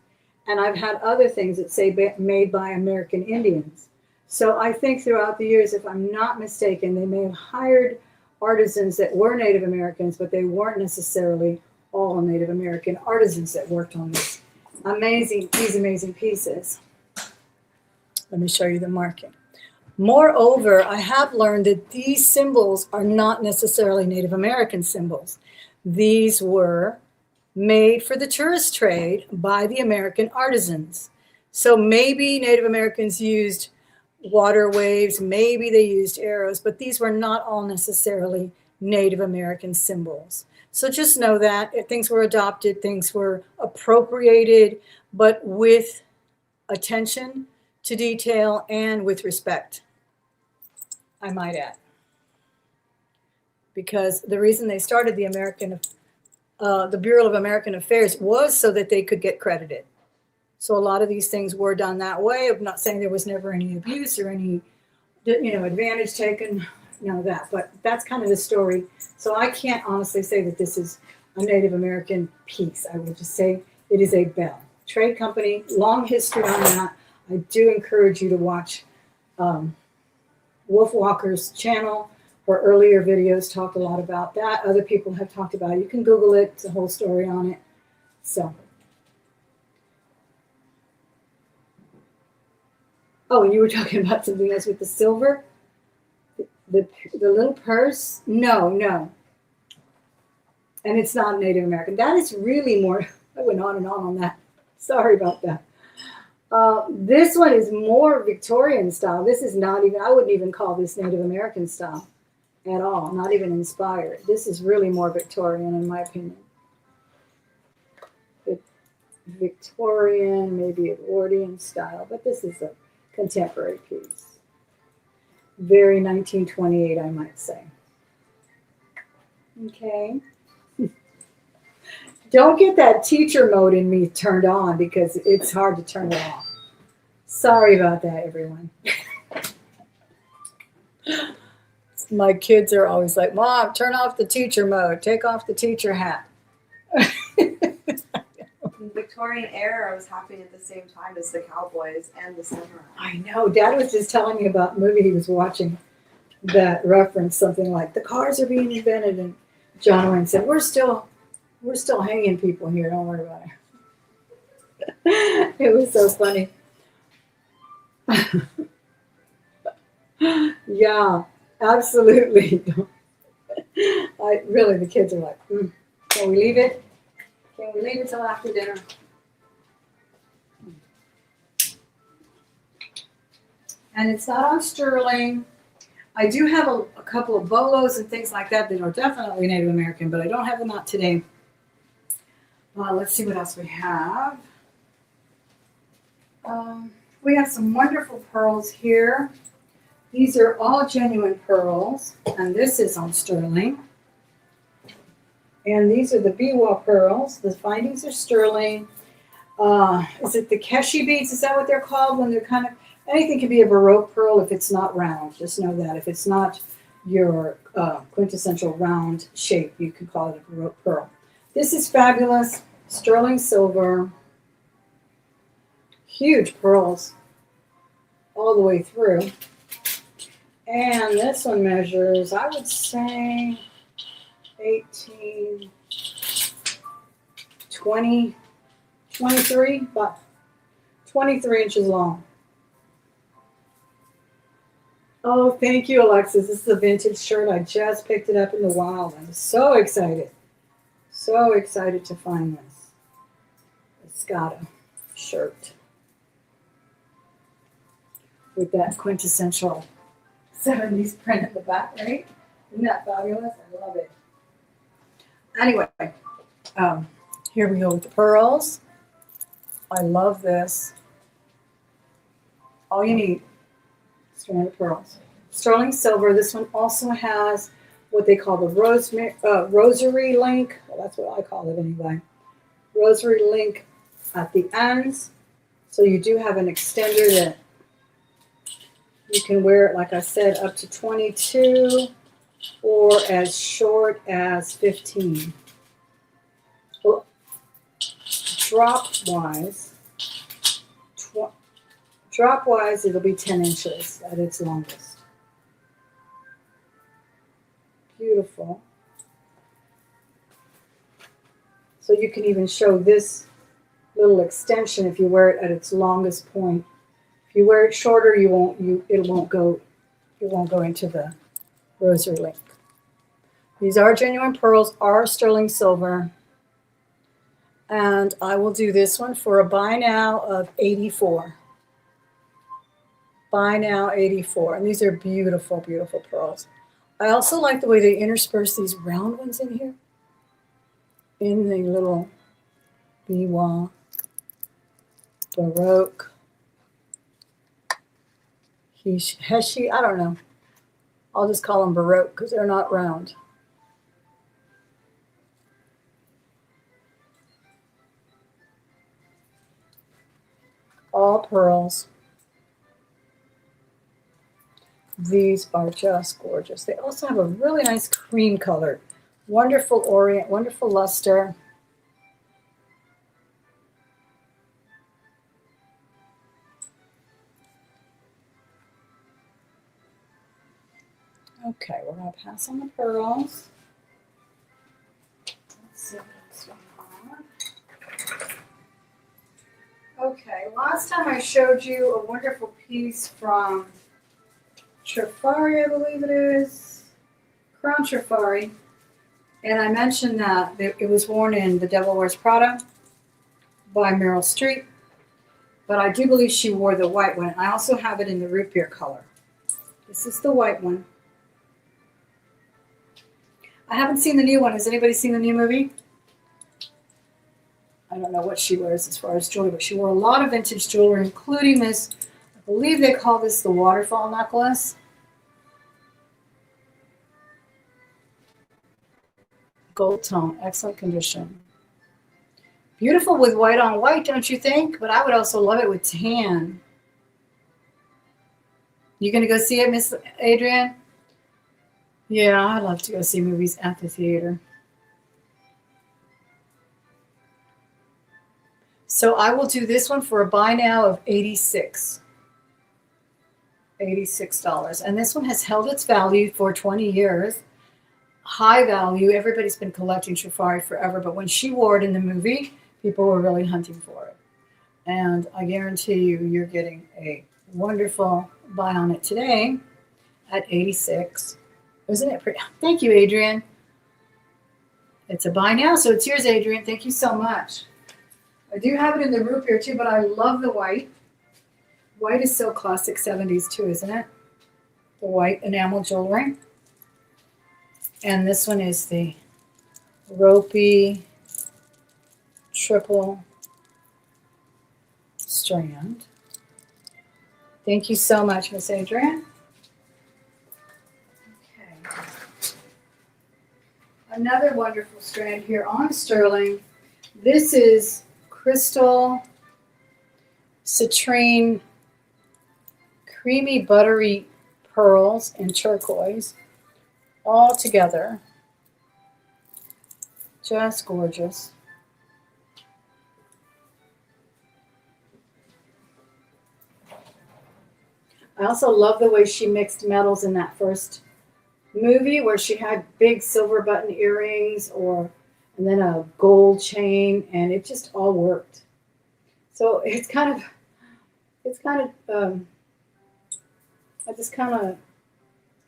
And I've had other things that say made by American Indians. So I think throughout the years, if I'm not mistaken, they may have hired artisans that were Native Americans, but they weren't necessarily all Native American artisans that worked on these amazing pieces. Let me show you the marking. Moreover, I have learned that these symbols are not necessarily Native American symbols. These were made for the tourist trade by the American artisans. So maybe Native Americans used water waves, maybe they used arrows, but these were not all necessarily Native American symbols. So just know that things were adopted, things were appropriated, but with attention to detail and with respect, I might add. Because the reason they started the Bureau of American Affairs was so that they could get credited. So a lot of these things were done that way. I'm not saying there was never any abuse or any, advantage taken, none of that. But that's kind of the story. So I can't honestly say that this is a Native American piece. I would just say it is a Bell Trade Company. Long history on that. I do encourage you to watch Wolfwalker's channel. Her earlier videos talk a lot about that. Other people have talked about it. You can Google it. It's a whole story on it. So. Oh, you were talking about something else with the silver? The little purse? No. And it's not Native American. That is really more, I went on and on that. Sorry about that. This one is more Victorian style. This is not even, I wouldn't even call this Native American style at all. Not even inspired. This is really more Victorian in my opinion. Victorian, maybe Edwardian style, but this is a contemporary piece. Very 1928, I might say. Okay. Don't get that teacher mode in me turned on because it's hard to turn it off. Sorry about that, everyone. My kids are always like, Mom, turn off the teacher mode. Take off the teacher hat. Victorian era was happening at the same time as the cowboys and the samurai. I know. Dad was just telling me about a movie he was watching that referenced something like the cars are being invented, and John Wayne said, "We're still hanging people here. Don't worry about it." It was so funny. Yeah, absolutely. The kids are like, can we leave it? Can we leave it till after dinner? And it's not on sterling. I do have a couple of bolos and things like that are definitely Native American, but I don't have them out today. Let's see what else we have. We have some wonderful pearls here. These are all genuine pearls, and this is on sterling. And these are the biwa pearls. The findings are sterling. Is it the keshi beads? Is that what they're called? When they're kind of, anything can be a Baroque pearl if it's not round. Just know that. If it's not your quintessential round shape, you can call it a Baroque pearl. This is fabulous. Sterling silver. Huge pearls all the way through. And this one measures, I would say, 18, 20, 23, but 23 inches long. Oh, thank you, Alexis. This is a vintage shirt. I just picked it up in the wild. I'm so excited. So excited to find this. It's got a shirt with that quintessential 70s print at the back, right? Isn't that fabulous? I love it. Anyway, here we go with the pearls. I love this. All you need, strand of pearls. Sterling silver. This one also has what they call the rosary link. Well, that's what I call it anyway. Rosary link at the ends. So you do have an extender that you can wear it, like I said, up to 22 or as short as 15. Well, drop-wise, it'll be 10 inches at its longest. Beautiful. So you can even show this little extension if you wear it at its longest point. If you wear it shorter, it won't go into the rosary link. These are genuine pearls, are sterling silver. And I will do this one for a buy now of 84. Buy now 84. And these are beautiful, beautiful pearls. I also like the way they intersperse these round ones in here. In the little biwa, Baroque, Heshi, I don't know. I'll just call them Baroque because they're not round. All pearls. These are just gorgeous. They also have a really nice cream color. Wonderful orient, wonderful luster. Okay, we're going to pass on the pearls. Let's see what's going on. Okay, last time I showed you a wonderful piece from Trafari, I believe it is. Crown Trafari. And I mentioned that it was worn in The Devil Wears Prada by Meryl Streep. But I do believe she wore the white one. I also have it in the root beer color. This is the white one. I haven't seen the new one. Has anybody seen the new movie? I don't know what she wears as far as jewelry, but she wore a lot of vintage jewelry, including this. I believe they call this the waterfall necklace. Gold tone, excellent condition. Beautiful with white on white, don't you think? But I would also love it with tan. You gonna go see it, Miss Adrienne? Yeah, I love to go see movies at the theater. So I will do this one for a buy now of $86. $86. And this one has held its value for 20 years. High value. Everybody's been collecting Trafari forever, but when she wore it in the movie, people were really hunting for it. And I guarantee you, you're getting a wonderful buy on it today at 86. Isn't it pretty? Thank you, Adrienne. It's a buy now, so it's yours, Adrienne. Thank you so much. I do have it in the root beer too, but I love the white. White is so classic 70s too, isn't it? The white enamel jewelry. And this one is the ropey triple strand. Thank you so much, Miss Adrienne. another wonderful strand here on sterling. This is crystal citrine creamy buttery pearls and turquoise all together. Just gorgeous. I also love the way she mixed metals in that first movie where she had big silver button earrings and then a gold chain, and it just all worked. So I just kind of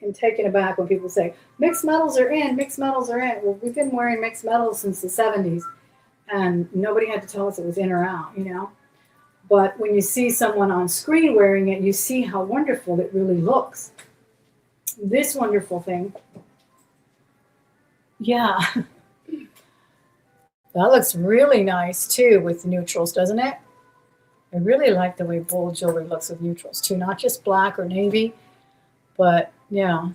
am taken aback when people say mixed metals are in, mixed metals are in. Well, we've been wearing mixed metals since the 70s, and nobody had to tell us it was in or out, you know. But when you see someone on screen wearing it, you see how wonderful it really looks. This wonderful thing. Yeah. That looks really nice too with neutrals, doesn't it? I really like the way bold jewelry looks with neutrals too, not just black or navy, but yeah.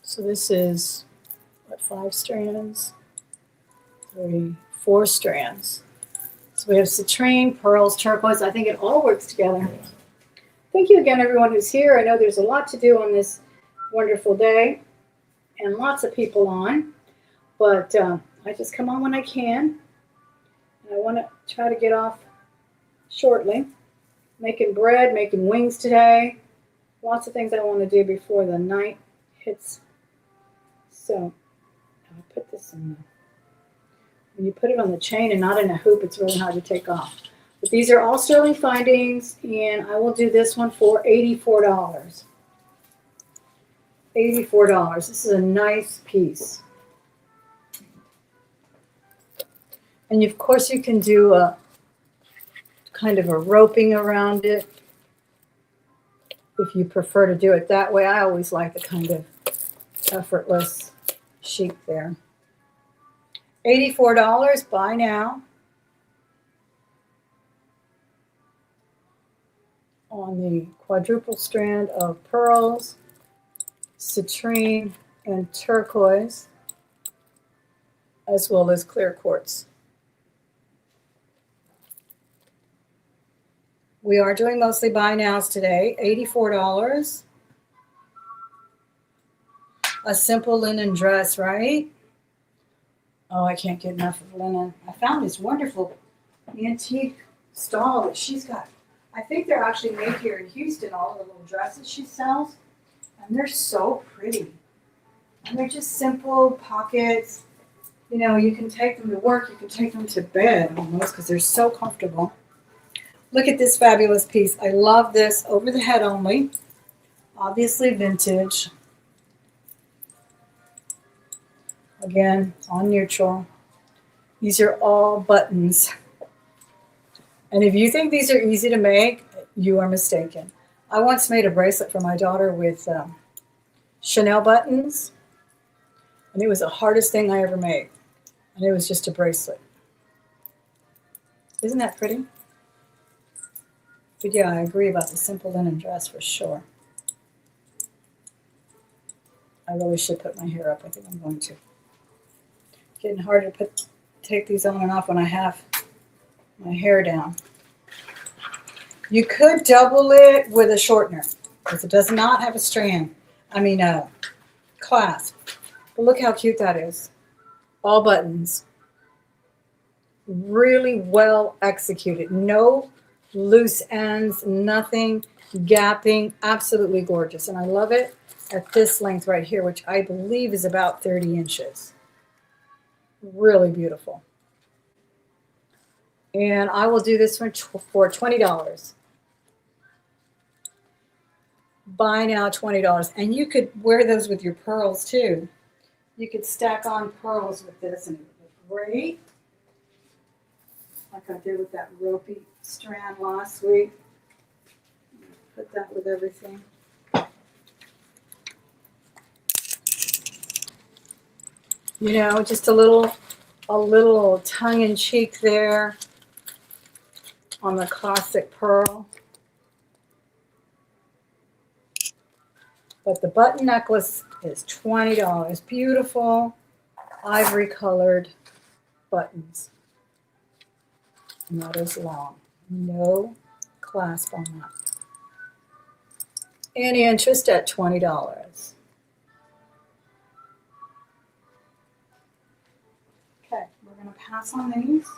So this is, what, 5 strands? 3, 4 strands. So we have citrine, pearls, turquoise. I think it all works together. Thank you again, everyone who's here. I know there's a lot to do on this wonderful day and lots of people on, but I just come on when I can. And I want to try to get off shortly. Making bread, making wings today. Lots of things I want to do before the night hits. So I'll put this in there. When you put it on the chain and not in a hoop, it's really hard to take off. But these are all sterling findings, and I will do this one for $84. $84. This is a nice piece. And of course you can do a kind of a roping around it if you prefer to do it that way. I always like the kind of effortless chic there. $84, buy now. On the quadruple strand of pearls, citrine, and turquoise, as well as clear quartz. We are doing mostly buy nows today. $84. A simple linen dress, right? Oh, I can't get enough of linen. I found this wonderful antique stall that she's got. I think they're actually made here in Houston, all the little dresses she sells. And they're so pretty. And they're just simple pockets. You know, you can take them to work. You can take them to bed almost because they're so comfortable. Look at this fabulous piece. I love this. Over the head only. Obviously vintage. Again, on neutral. These are all buttons. And if you think these are easy to make, you are mistaken. I once made a bracelet for my daughter with Chanel buttons. And it was the hardest thing I ever made. And it was just a bracelet. Isn't that pretty? But yeah, I agree about the simple linen dress for sure. I really should put my hair up. I think I'm going to. Getting harder to take these on and off when I have my hair down. You could double it with a shortener because it does not have a strand. I mean a clasp. But look how cute that is. All buttons. Really well executed. No loose ends, nothing gapping. Absolutely gorgeous. And I love it at this length right here, which I believe is about 30 inches. Really beautiful. And I will do this one for $20. Buy now, $20. And you could wear those with your pearls too. You could stack on pearls with this and it would look great. Like I did with that ropey strand last week. Put that with everything. You know, just a little tongue-in-cheek there on the classic pearl. But the button necklace is $20. Beautiful. ivory colored buttons. Not as long. No clasp on that. Any interest at $20. Okay, we're going to pass on these.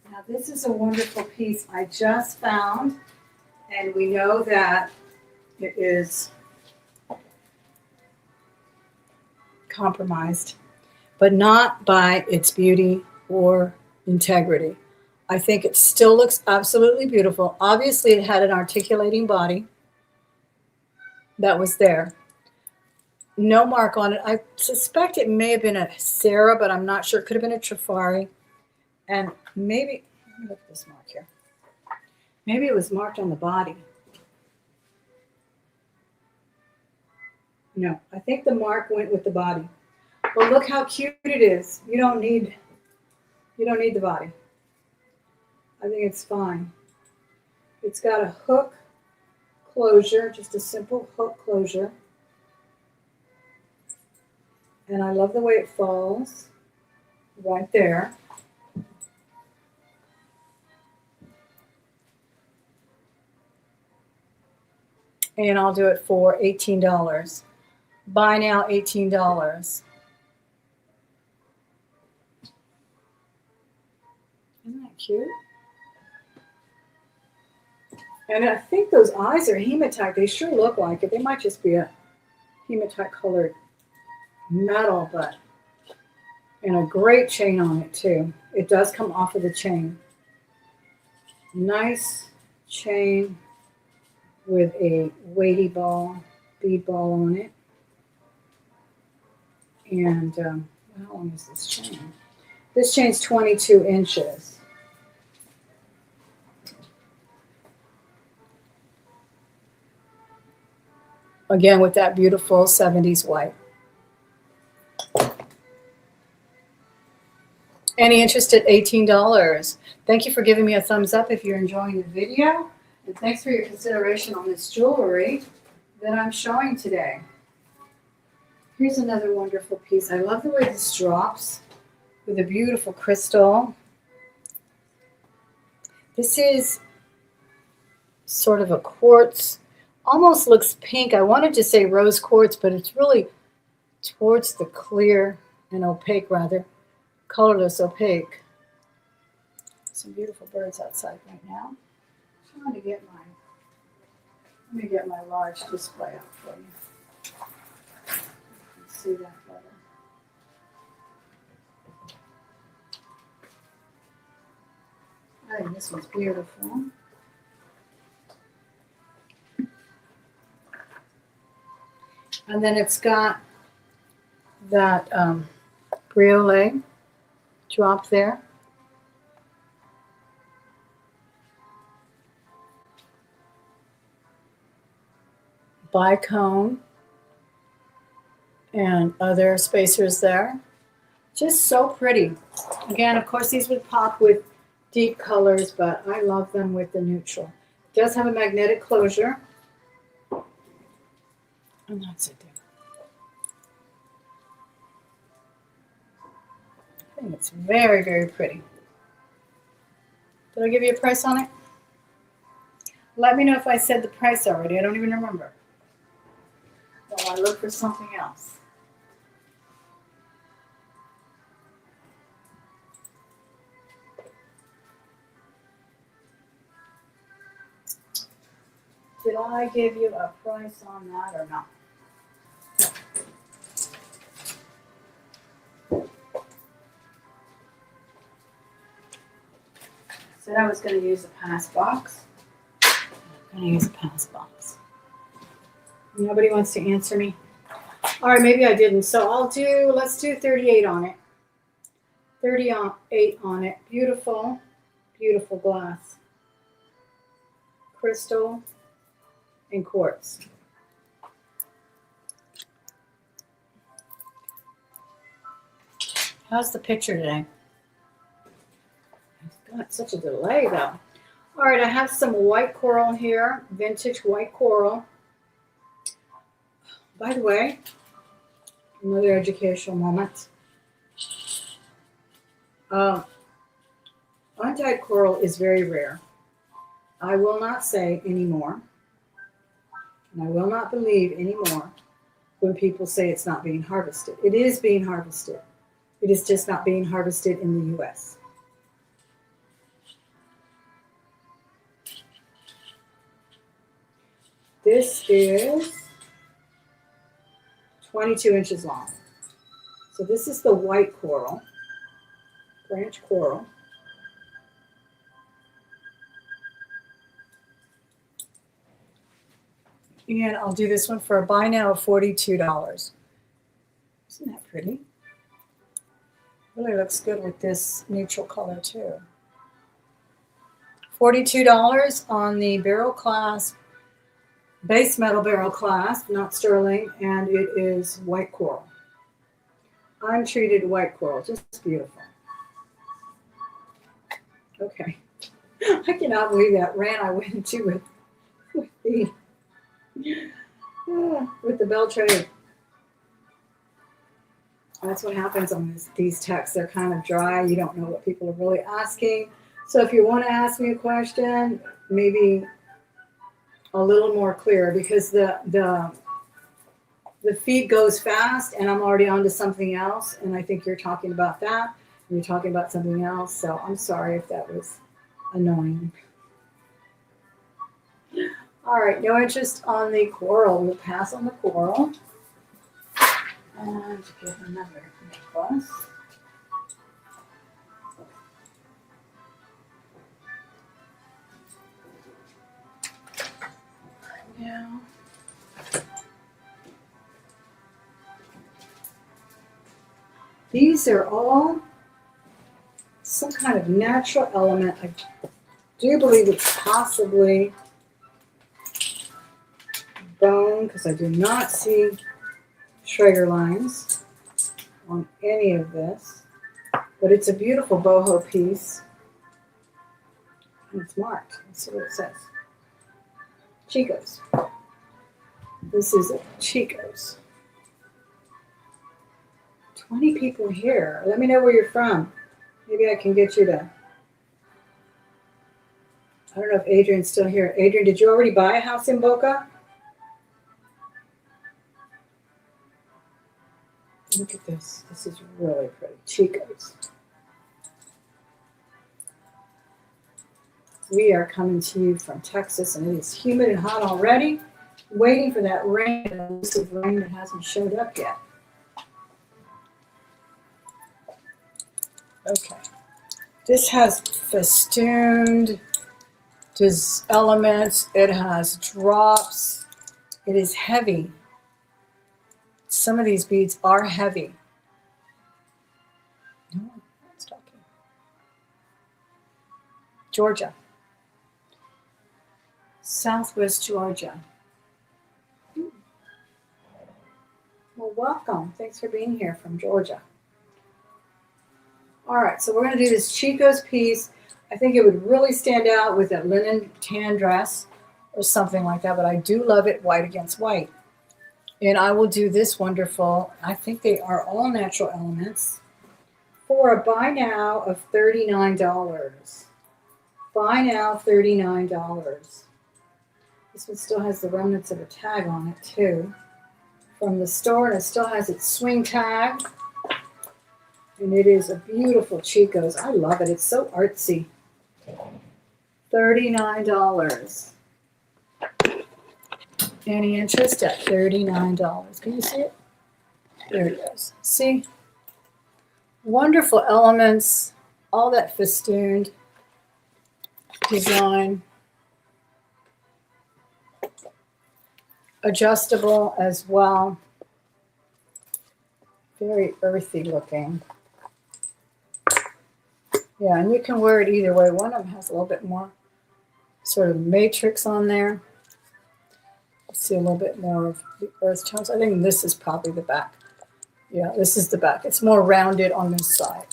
Now this is a wonderful piece I just found, and we know that it is compromised, but not by its beauty or integrity. I think it still looks absolutely beautiful. Obviously, it had an articulating body that was there. No mark on it. I suspect it may have been a Sarah, but I'm not sure. It could have been a Trafari. And maybe, let me look at this mark here. Maybe it was marked on the body. No, I think the mark went with the body. But look how cute it is. You don't need the body. I think it's fine. It's got a hook closure, just a simple hook closure. And I love the way it falls right there. And I'll do it for $18. Buy now, $18. Isn't that cute? And I think those eyes are hematite. They sure look like it. They might just be a hematite colored metal, but and a great chain on it too. It does come off of the chain. Nice chain with a weighty ball, bead ball on it. And how long is this chain? This chain's 22 inches. Again, with that beautiful 70s white. Any interest at $18? Thank you for giving me a thumbs up if you're enjoying the video. And thanks for your consideration on this jewelry that I'm showing today. Here's another wonderful piece. I love the way this drops with a beautiful crystal. This is sort of a quartz. Almost looks pink. I wanted to say rose quartz, but it's really towards the clear and opaque, rather. Colorless opaque. Some beautiful birds outside right now. I'm trying to get let me get my large display out for you. You can see that better. I think this one's beautiful. And then it's got that briolet drop there. Bicone and other spacers there. Just so pretty. Again, of course, these would pop with deep colors, but I love them with the neutral. It does have a magnetic closure. And that's it there. I think it's very, very pretty. Did I give you a price on it? Let me know if I said the price already. I don't even remember. Well, I look for something else. Did I give you a price on that or not? Said I was going to use a pass box. I'm going to use a pass box. Nobody wants to answer me. All right, maybe I didn't. So let's do 38 on it. 38 on it. Beautiful, beautiful glass. Crystal and quartz. How's the picture today? It's got such a delay though. All right, I have some white coral here, vintage white coral. By the way, another educational moment. Undyed coral is very rare. I will not say anymore, and I will not believe anymore when people say it's not being harvested. It is being harvested. It is just not being harvested in the U.S. This is 22 inches long. So this is the white coral, branch coral. And I'll do this one for a buy now of $42. Isn't that pretty? Really looks good with this neutral color too. $42 on the barrel clasp, base metal barrel clasp, not sterling, and it is white coral. Untreated white coral, just beautiful. Okay. I cannot believe that rant I went into with the bell trade. That's what happens on these texts. They're kind of dry. You don't know what people are really asking. So if you want to ask me a question, maybe a little more clear, because the feed goes fast and I'm already on to something else. And I think you're talking about that. And you're talking about something else. So I'm sorry if that was annoying. All right, no interest on the coral. We'll pass on the coral. And get another necklace. Now, these are all some kind of natural element. I do believe it's possibly bone, because I do not see Schrager lines on any of this, but it's a beautiful boho piece, and it's marked. Let's see what it says. Chico's. This is a Chico's. 20 people here. Let me know where you're from. Maybe I can get you to. I don't know if Adrian's still here. Adrian, did you already buy a house in Boca? Look at this. This is really pretty. Chico's. We are coming to you from Texas, and it is humid and hot already. Waiting for that rain, that elusive rain that hasn't showed up yet. Okay. This has festooned elements. It has drops. It is heavy. Some of these beads are heavy. No, it's talking. Georgia. Southwest Georgia. Well, welcome. Thanks for being here from Georgia. All right, so we're going to do this Chico's piece. I think it would really stand out with a linen tan dress or something like that, but I do love it white against white. And I will do this wonderful, I think they are all natural elements, for a buy now of $39. Buy now, $39. This one still has the remnants of a tag on it too, from the store, and it still has its swing tag. And it is a beautiful Chico's. I love it. It's so artsy. $39. Any interest at $39? Can you see it? There it goes. See? Wonderful elements. All that festooned design. Adjustable as well. Very earthy looking. Yeah, and you can wear it either way. One of them has a little bit more sort of matrix on there. Let's see a little bit more of the earth tones. I think this is probably the back. Yeah, this is the back. It's more rounded on this side.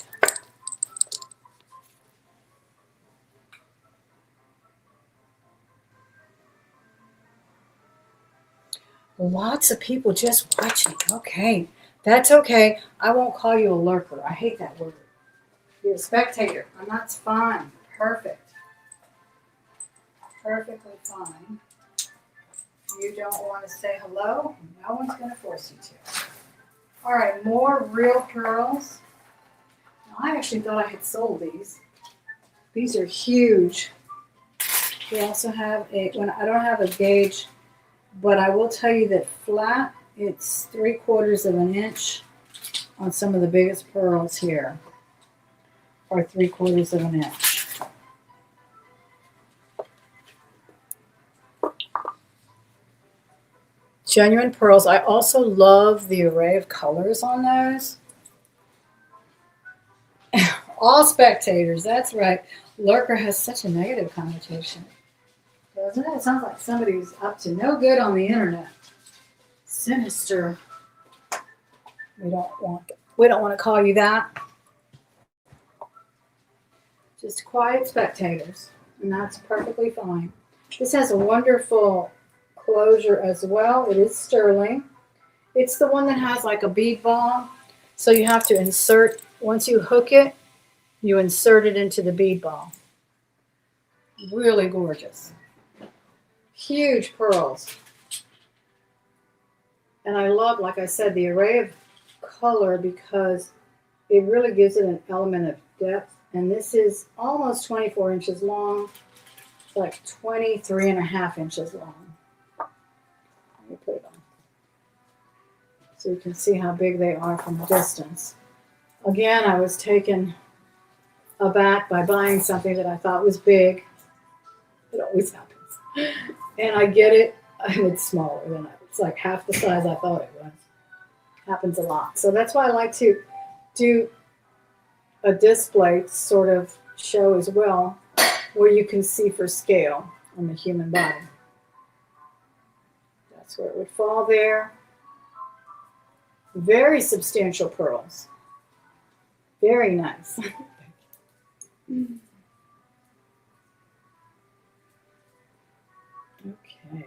Lots of people just watching. Okay, that's okay. I won't call you a lurker. I hate that word. You're a spectator, and that's fine. Perfect. Perfectly fine. You don't want to say hello? No one's going to force you to. All right, more real pearls. Now, I actually thought I had sold these. These are huge. We also have I don't have a gauge, but I will tell you that flat, it's 3/4 of an inch on some of the biggest pearls here, or 3/4 of an inch. Genuine pearls. I also love the array of colors on those. All spectators, that's right. Lurker has such a negative connotation, doesn't it? It sounds like somebody who's up to no good on the internet. Sinister. We don't want to call you that. Just quiet spectators, and that's perfectly fine. This has a wonderful closure as well. It is sterling. It's the one that has like a bead ball, so you have to insert, once you hook it, you insert it into the bead ball. Really gorgeous. Huge pearls. And I love, like I said, the array of color because it really gives it an element of depth. And this is almost 24 inches long. It's like 23.5 inches long. Let me put it on so you can see how big they are from a distance. Again, I was taken aback by buying something that I thought was big. It always happens. And I get it, and it's smaller than it's like half the size I thought it was. Happens a lot. So that's why I like to do a display sort of show as well, where you can see for scale on the human body. That's where it would fall there. Very substantial pearls. Very nice. Okay.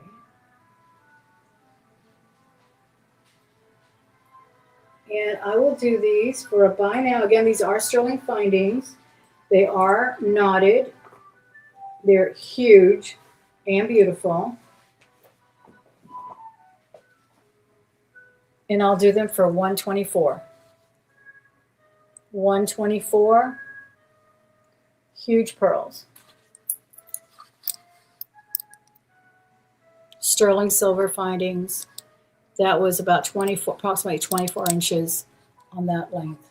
And I will do these for a buy now. Again, these are sterling findings. They are knotted. They're huge and beautiful. And I'll do them for $124. $124. Huge pearls. Sterling silver findings. That was about approximately 24 inches on that length.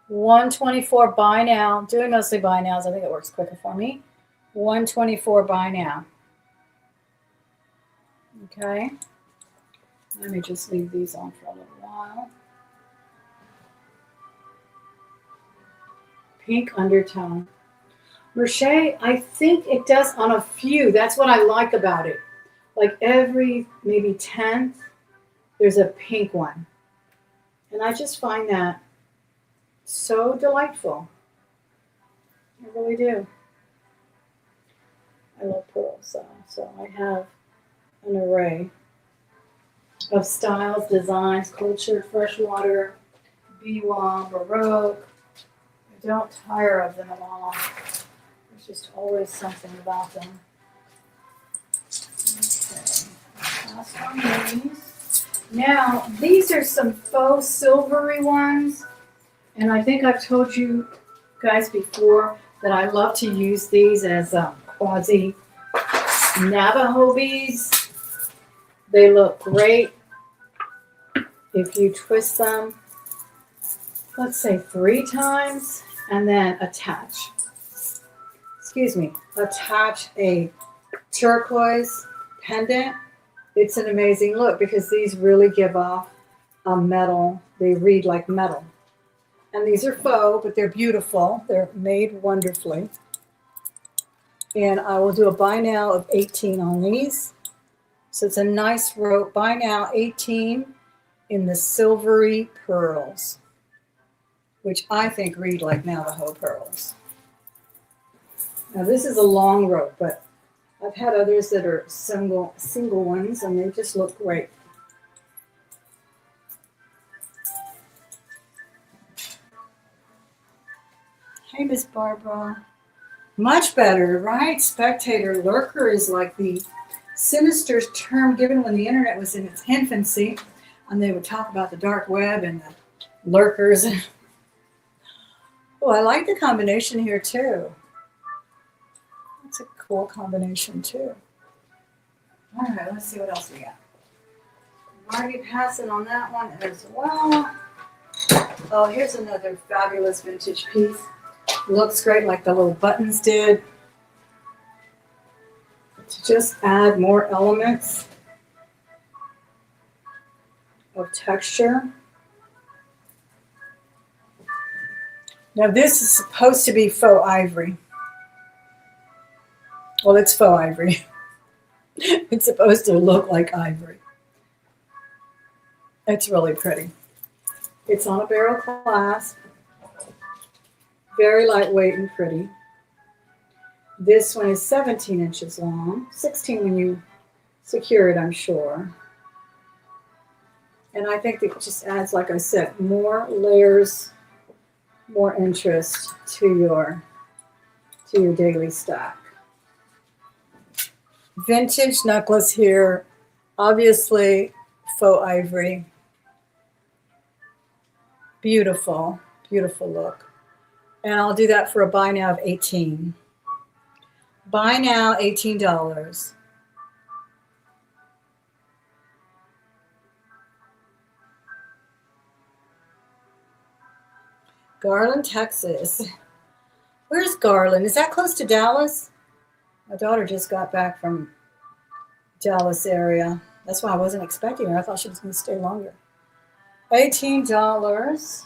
$124 buy now. Doing mostly buy nows. I think it works quicker for me. $124 buy now. Okay. Let me just leave these on for a little while. Pink undertone. Merce, I think it does on a few. That's what I like about it. Like every maybe 10th, there's a pink one. And I just find that so delightful. I really do. I love pearls, so I have an array of styles, designs, cultured, freshwater, biwa, baroque. I don't tire of them at all. There's just always something about them. Okay, last on these. Now, these are some faux silvery ones, and I think I've told you guys before that I love to use these as quasi Navajo beads. They look great if you twist them, let's say 3 times, and then attach a turquoise pendant. It's an amazing look because these really give off a metal. They read like metal. And these are faux, but they're beautiful. They're made wonderfully. And I will do a buy now of 18 on these. So it's a nice rope. Buy now 18 in the silvery pearls, which I think read like Navajo pearls. Now this is a long rope, but I've had others that are single ones, and they just look great. Hey, Miss Barbara. Much better, right? Spectator. Lurker is like the sinister term given when the internet was in its infancy, and they would talk about the dark web and the lurkers. Oh, I like the combination here too. That's a cool combination too. All right, let's see what else we got. I'm already passing on that one as well. Oh, here's another fabulous vintage piece. Looks great like the little buttons did. To just add more elements of texture. Now this is supposed to be faux ivory. Well, it's faux ivory. It's supposed to look like ivory. It's really pretty. It's on a barrel clasp. Very lightweight and pretty. This one is 17 inches long. 16 when you secure it, I'm sure. And I think it just adds, like I said, more layers, more interest to your daily stack. Vintage necklace here, obviously faux ivory. Beautiful, beautiful look. And I'll do that for a buy now of 18. Buy now, $18. Garland, Texas. Where's Garland? Is that close to Dallas? My daughter just got back from Dallas area. That's why I wasn't expecting her. I thought she was going to stay longer. $18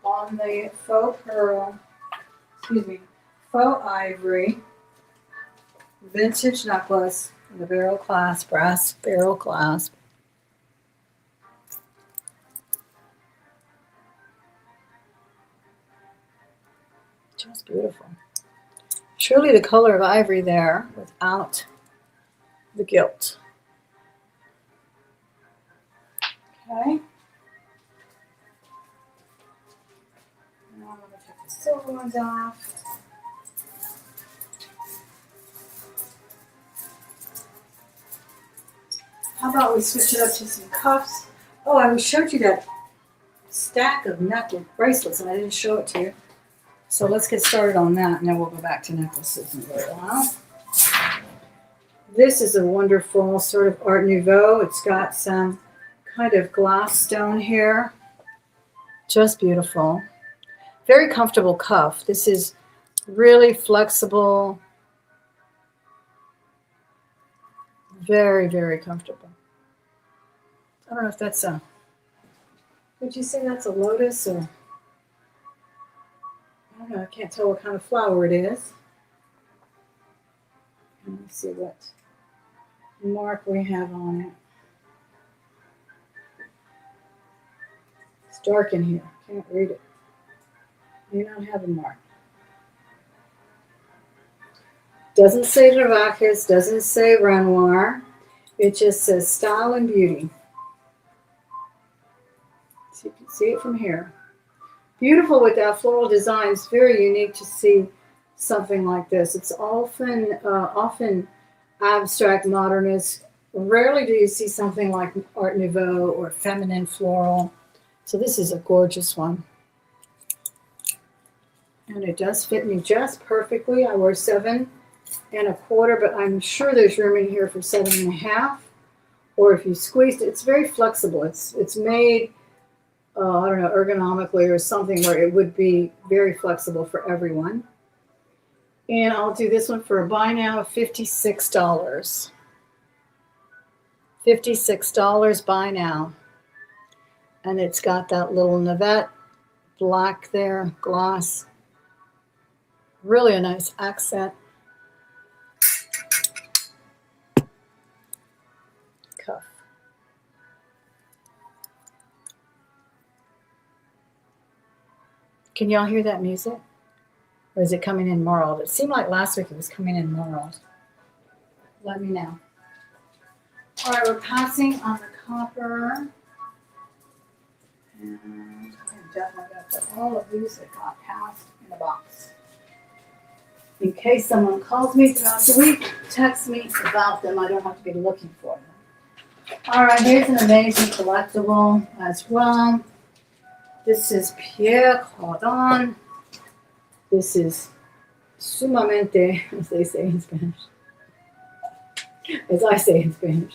on the faux pearl, faux ivory vintage necklace with a barrel clasp, brass barrel clasp. Just beautiful. Truly the color of ivory there without the gilt. Okay. Now I'm going to take the silver ones off. How about we switch it up to some cuffs? Oh, I showed you that stack of necklace bracelets, and I didn't show it to you. So let's get started on that, and then we'll go back to necklaces in a little while. This is a wonderful sort of Art Nouveau. It's got some kind of glass stone here. Just beautiful. Very comfortable cuff. This is really flexible. Very, very comfortable. I don't know if that's a, would you say that's a lotus or, I don't know, I can't tell what kind of flower it is. Let me see what mark we have on it. It's dark in here, can't read it. May not have a mark. Doesn't say Travacus, doesn't say Renoir. It just says Style and Beauty. So you can see it from here. Beautiful with that floral design. It's very unique to see something like this. It's often abstract modernist. Rarely do you see something like Art Nouveau or feminine floral. So this is a gorgeous one. And it does fit me just perfectly. I wear 7 1/4, but I'm sure there's room in here for 7 1/2. Or if you squeezed it, it's very flexible. It's made, I don't know, ergonomically or something where it would be very flexible for everyone. And I'll do this one for a buy now of $56. $56 buy now. And it's got that little Navette black there, gloss. Really a nice accent. Cuff. Can y'all hear that music? Or is it coming in marled? It seemed like last week it was coming in marled. Let me know. All right, we're passing on the copper. And I'm definitely going to put all of these that got passed in the box. In case someone calls me throughout the week, text me about them. I don't have to be looking for them. All right, here's an amazing collectible as well. This is Pierre Cardin. This is sumamente, as they say in Spanish. As I say in Spanish.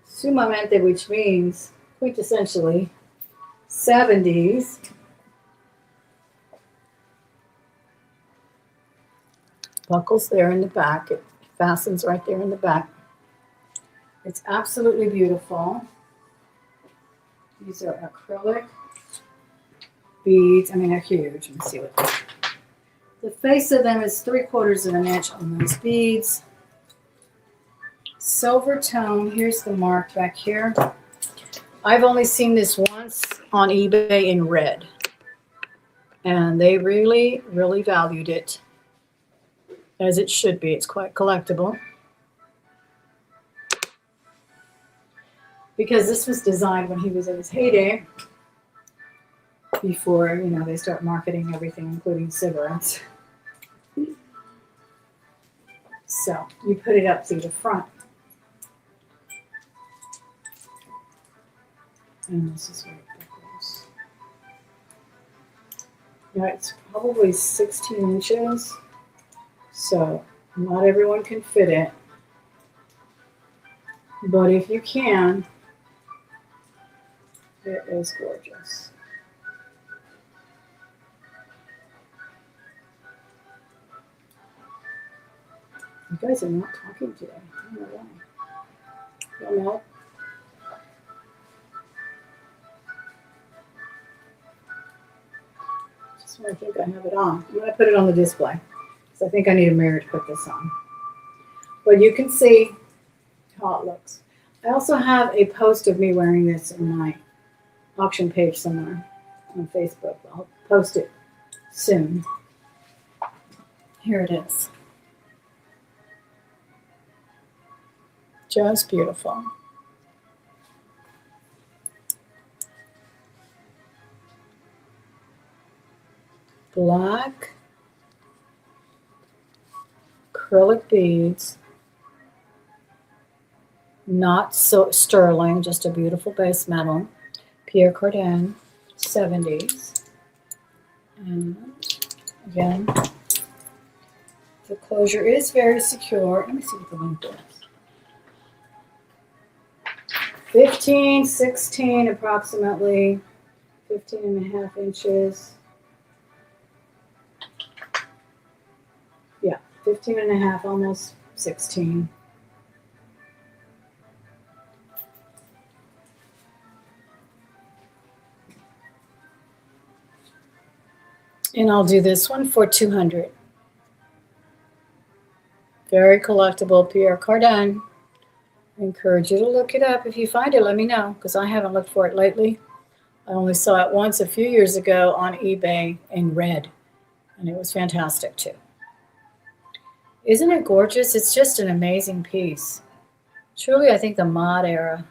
Sumamente, which means quintessentially 70s. Buckles there in the back. It fastens right there in the back. It's absolutely beautiful. These are acrylic beads. I mean, they're huge. Let me see what the face of them is 3/4 of an inch on those beads. Silver tone. Here's the mark back here. I've only seen this once on eBay in red. And they really, really valued it. As it should be. It's quite collectible. Because this was designed when he was in his heyday. Before, you know, they start marketing everything, including cigarettes. So, you put it up through the front. And this is where it goes. Now, it's probably 16 inches. So, not everyone can fit it. But if you can, it is gorgeous. You guys are not talking today. I don't know why. Don't know. Just when I think I have it on. I'm going to put it on the display. Because I think I need a mirror to put this on. But you can see how it looks. I also have a post of me wearing this in my auction page somewhere on Facebook. I'll post it soon. Here it is. Just beautiful. Black acrylic beads. Not so sterling, just a beautiful base metal. Pierre Cardin, 70s. And again, the closure is very secure. Let me see what the length is. 15, 16 approximately. 15.5 inches. Yeah, 15.5, almost 16. And I'll do this one for $200. Very collectible, Pierre Cardin. I encourage you to look it up. If you find it, let me know, because I haven't looked for it lately. I only saw it once a few years ago on eBay in red, and it was fantastic too. Isn't it gorgeous? It's just an amazing piece. Truly, I think the mod era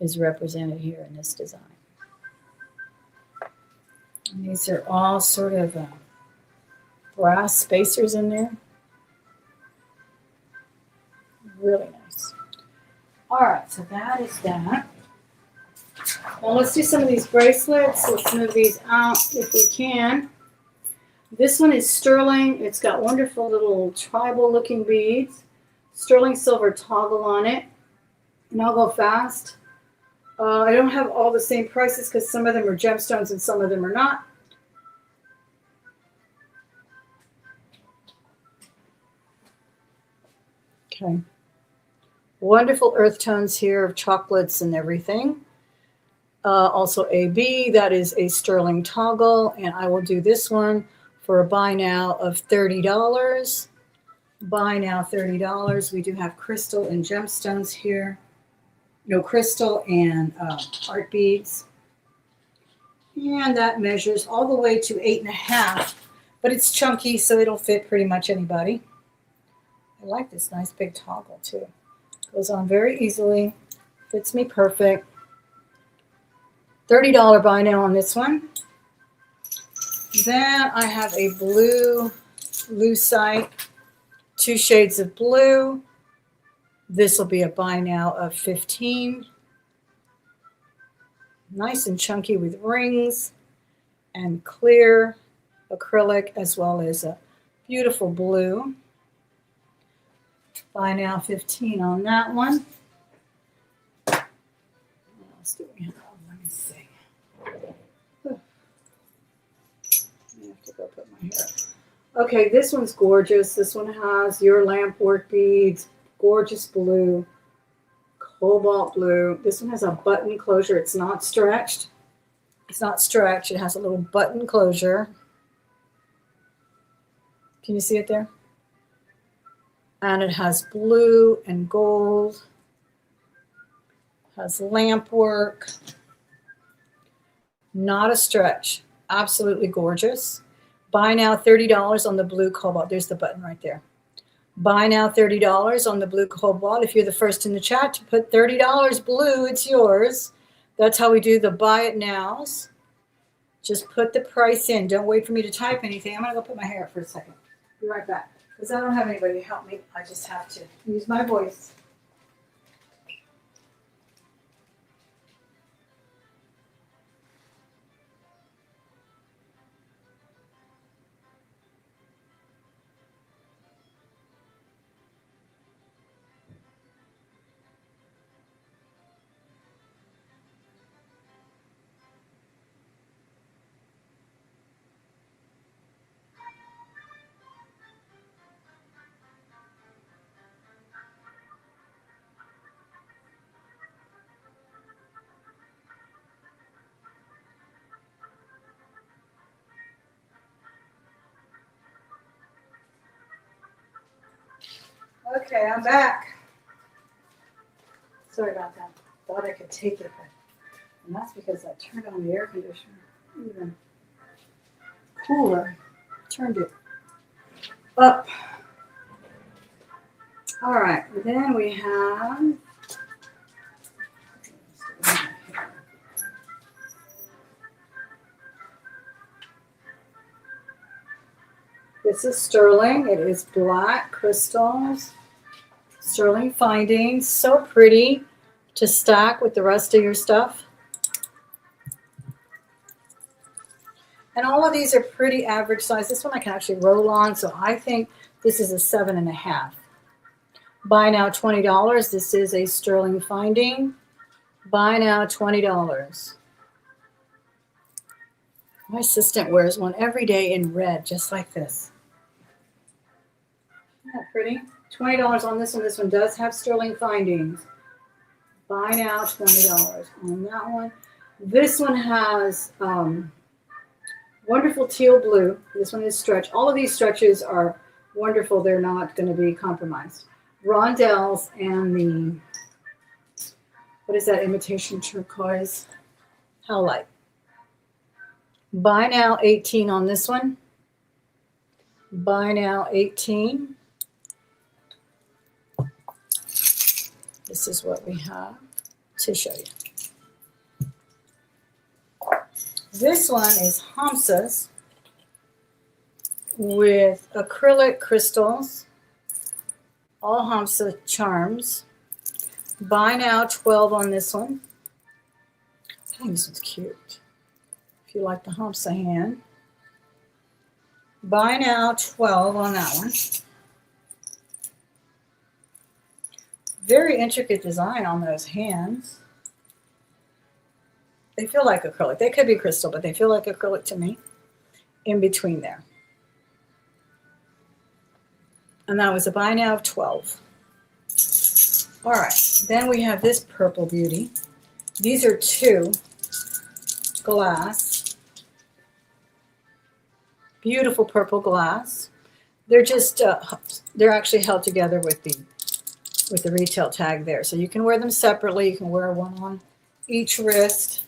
is represented here in this design. And these are all sort of brass spacers in there. Really nice. All right, so that is that. Well, let's do some of these bracelets. Let's move these out if we can. This one is sterling. It's got wonderful little tribal looking beads. Sterling silver toggle on it. And I'll go fast. I don't have all the same prices because some of them are gemstones and some of them are not. Okay. Wonderful earth tones here of chocolates and everything. Also AB, that is a sterling toggle. And I will do this one for a buy now of $30. Buy now $30. We do have crystal and gemstones here. No, crystal and art beads. And that measures all the way to 8.5, but it's chunky, so it'll fit pretty much anybody. I like this nice big toggle too. Goes on very easily, fits me perfect. $30 buy now on this one. Then I have a blue lucite, 2 shades of blue. This will be a buy now of 15. Nice and chunky with rings and clear acrylic, as well as a beautiful blue. Buy now 15 on that one. What else do we have? Let me see. I have to go put my hair up. Okay, this one's gorgeous. This one has your lamp work beads, gorgeous blue, cobalt blue. This one has a button closure. It's not stretched. It's not stretched. It has a little button closure. Can you see it there? And it has blue and gold. Has lamp work. Not a stretch. Absolutely gorgeous. Buy now $30 on the blue cobalt. There's the button right there. Buy now $30 on the blue cobalt. If you're the first in the chat to put $30 blue, it's yours. That's how we do the buy it nows. Just put the price in. Don't wait for me to type anything. I'm going to go put my hair up for a second. Be right back. Because I don't have anybody to help me. I just have to use my voice. Okay, I'm back. Sorry about that. Thought I could take it, and that's because I turned on the air conditioner. Even cooler. Turned it up. All right, then we have this is sterling. It is black crystals. Sterling findings. So pretty to stack with the rest of your stuff. And all of these are pretty average size. This one I can actually roll on, so I think this is a 7.5. Buy now $20. This is a sterling finding. Buy now $20. My assistant wears one every day in red, just like this. Isn't that pretty? $20 on this one. This one does have sterling findings. Buy now $20 on that one. This one has wonderful teal blue. This one is stretch. All of these stretches are wonderful. They're not going to be compromised. Rondelles and the, what is that, imitation turquoise? How light? Buy now 18 on this one. Buy now 18. This is what we have to show you. This one is Hamsa's with acrylic crystals, all Hamsa charms. Buy now 12 on this one. I think this one's cute. If you like the Hamsa hand. Buy now 12 on that one. Very intricate design on those hands. They feel like acrylic. They could be crystal, but they feel like acrylic to me. In between there. And that was a buy now of 12. All right. Then we have this purple beauty. These are 2 glass. Beautiful purple glass. They're just, they're actually held together with the retail tag there. So you can wear them separately. You can wear one on each wrist.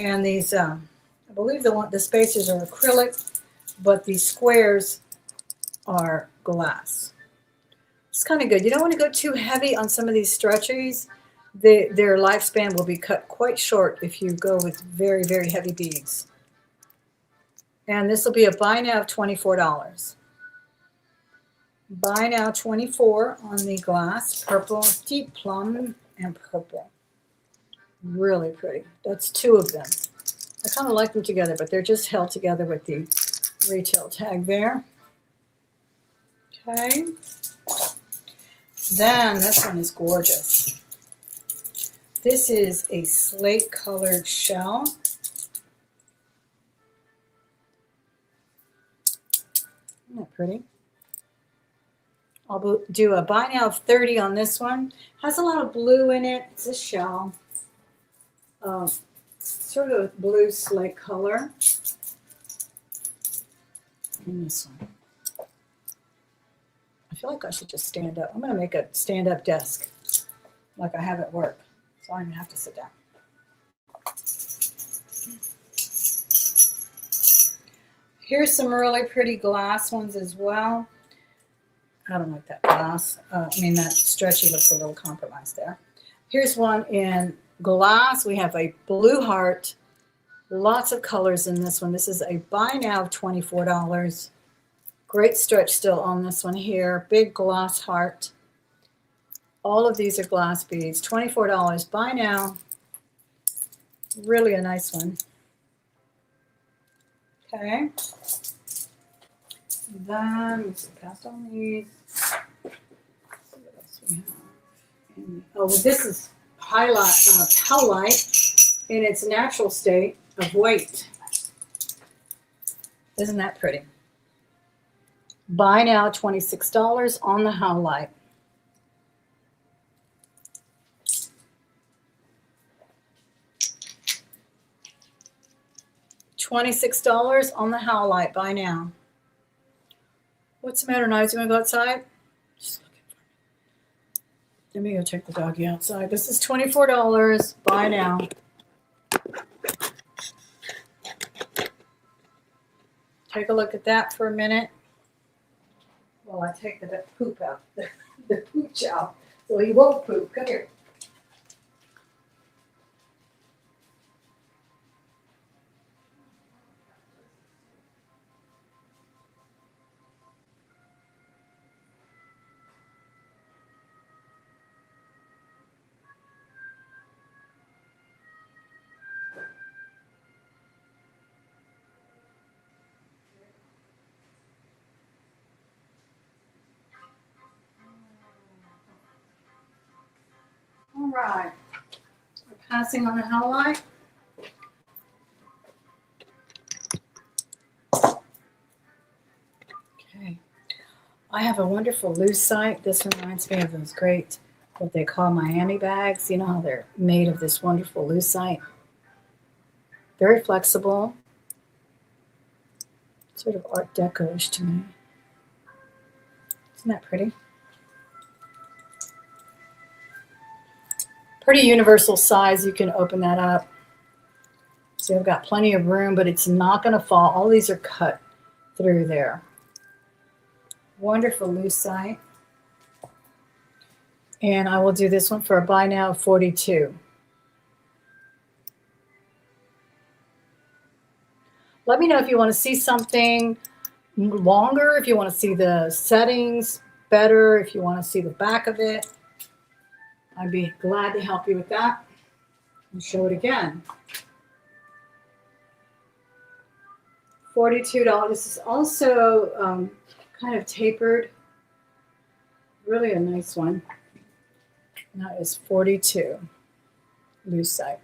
And these, I believe the spacers are acrylic, but these squares are glass. It's kind of good. You don't want to go too heavy on some of these stretchies. Their lifespan will be cut quite short if you go with very, very heavy beads. And this will be a buy now of $24. Buy now 24 on the glass, purple, deep plum, and purple. Really pretty. That's two of them. I kind of like them together, but they're just held together with the retail tag there. Okay. Then this one is gorgeous. This is a slate colored shell. Isn't that pretty? I'll do a buy now of 30 on this one. Has a lot of blue in it. It's a shell. Sort of blue slate color. And this one. I feel like I should just stand up. I'm going to make a stand-up desk like I have at work. So I'm going to have to sit down. Here's some really pretty glass ones as well. I don't like that glass. That stretchy looks a little compromised there. Here's one in glass. We have a blue heart. Lots of colors in this one. This is a buy now of $24. Great stretch still on this one here. Big glass heart. All of these are glass beads. $24. Buy now. Really a nice one. Okay. Then let's pass on these. Let's see what else we have. Oh, well, this is howlite in its natural state of white. Isn't that pretty? Buy now $26 on the howlite. $26 on the howlite. Buy now. What's the matter, Knives? You want to go outside? Just looking for me. Let me go take the doggy outside. This is $24. Buy now. Take a look at that for a minute while I take the poop out, the pooch out, so he won't poop. Come here. All right, we're passing on the howlite. Okay, I have a wonderful lucite. This reminds me of those great, what they call Miami bags. You know how they're made of this wonderful lucite. Very flexible. Sort of Art Deco-ish to me. Isn't that pretty? Pretty universal size. You can open that up. So I've got plenty of room, but it's not going to fall. All these are cut through there. Wonderful lucite. And I will do this one for a buy now of $42. Let me know if you want to see something longer, if you want to see the settings better, if you want to see the back of it. I'd be glad to help you with that and show it again. $42. This is also kind of tapered. Really a nice one. And that is $42. Lucite.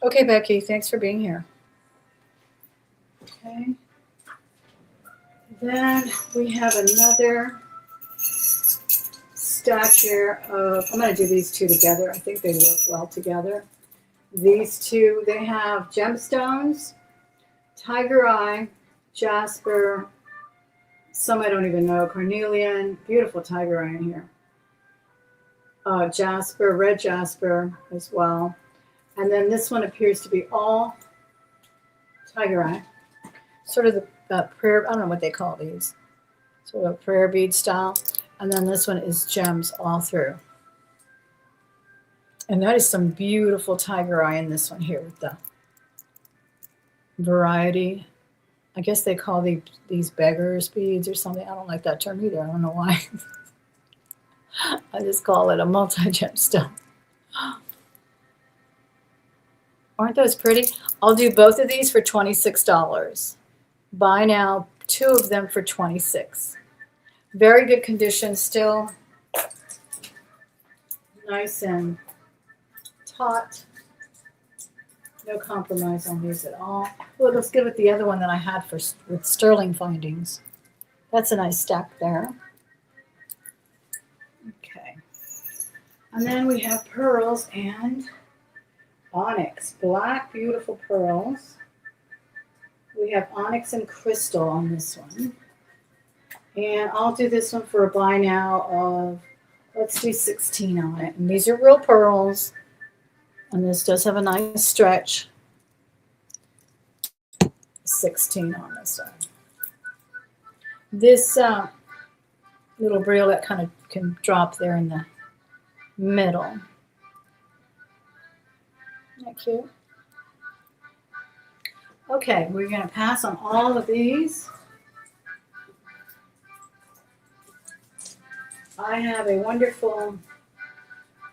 Okay, Becky, thanks for being here. Okay. Then we have another stack here of, I'm going to do these two together. I think they work well together. These two, they have gemstones, tiger eye, jasper, some I don't even know, carnelian, beautiful tiger eye in here. Jasper, red jasper as well. And then this one appears to be all tiger eye. Sort of the prayer, I don't know what they call these. Sort of a prayer bead style. And then this one is gems all through. And that is some beautiful tiger eye in this one here with the variety. I guess they call these beggars beads or something. I don't like that term either. I don't know why. I just call it a multi-gemstone. Aren't those pretty? I'll do both of these for $26. Buy now, 2 of them for $26. Very good condition still. Nice and taut. No compromise on these at all. Well, let's go with the other one that I had with sterling findings. That's a nice stack there. Okay. And then we have pearls and onyx. Black, beautiful pearls. We have onyx and crystal on this one. And I'll do this one for a buy now of, let's do 16 on it. And these are real pearls. And this does have a nice stretch. 16 on this one. This little bracelet that kind of can drop there in the middle. Isn't that cute? Okay, we're going to pass on all of these. I have a wonderful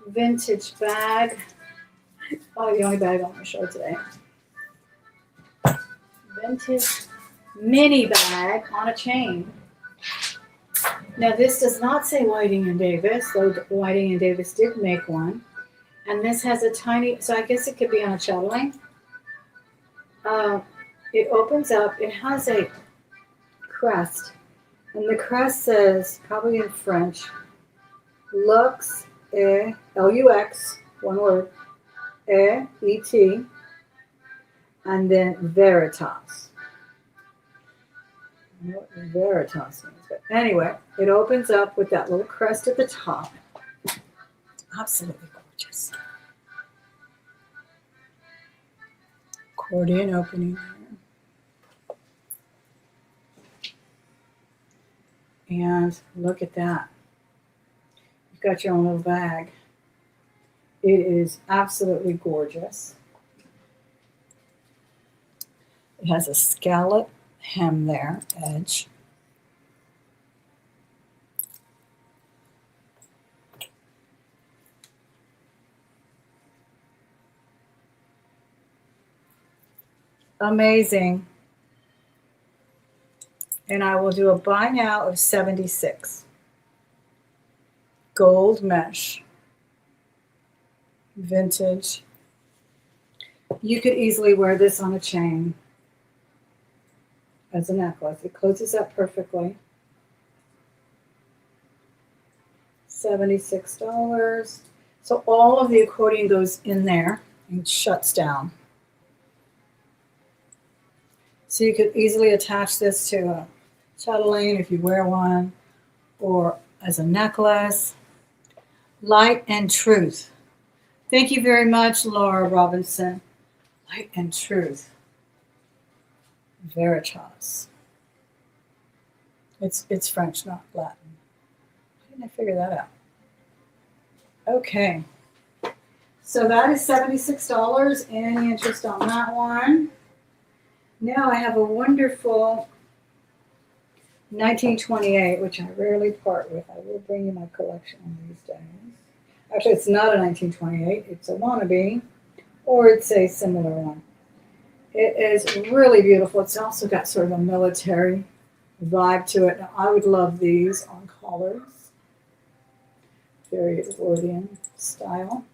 vintage bag. Probably the only bag I'm going to show today. Vintage mini bag on a chain. Now this does not say Whiting and Davis, though Whiting and Davis did make one. And this has a tiny, so I guess it could be on a chatelaine. It opens up, it has a crest. And the crest says, probably in French, Lux, L-U-X, one word, E-T, and then Veritas. I know what Veritas means, but anyway, it opens up with that little crest at the top. It's absolutely gorgeous. Accordion opening here. And look at that. You've got your own little bag. It is absolutely gorgeous. It has a scallop hem there, edge. Amazing. And I will do a buy now of 76. Gold mesh. Vintage. You could easily wear this on a chain as a necklace. It closes up perfectly. $76. So all of the accordion goes in there and shuts down. So you could easily attach this to a chatelaine if you wear one, or as a necklace. Light and Truth. Thank you very much, Laura Robinson. Light and Truth. Veritas. It's French, not Latin. How did I figure that out? Okay. So that is $76. Any interest on that one? Now I have a wonderful 1928, which I rarely part with. I will bring you my collection one of these days. Actually, it's not a 1928. It's a wannabe, or it's a similar one. It is really beautiful. It's also got sort of a military vibe to it. Now, I would love these on collars. Very Edwardian style.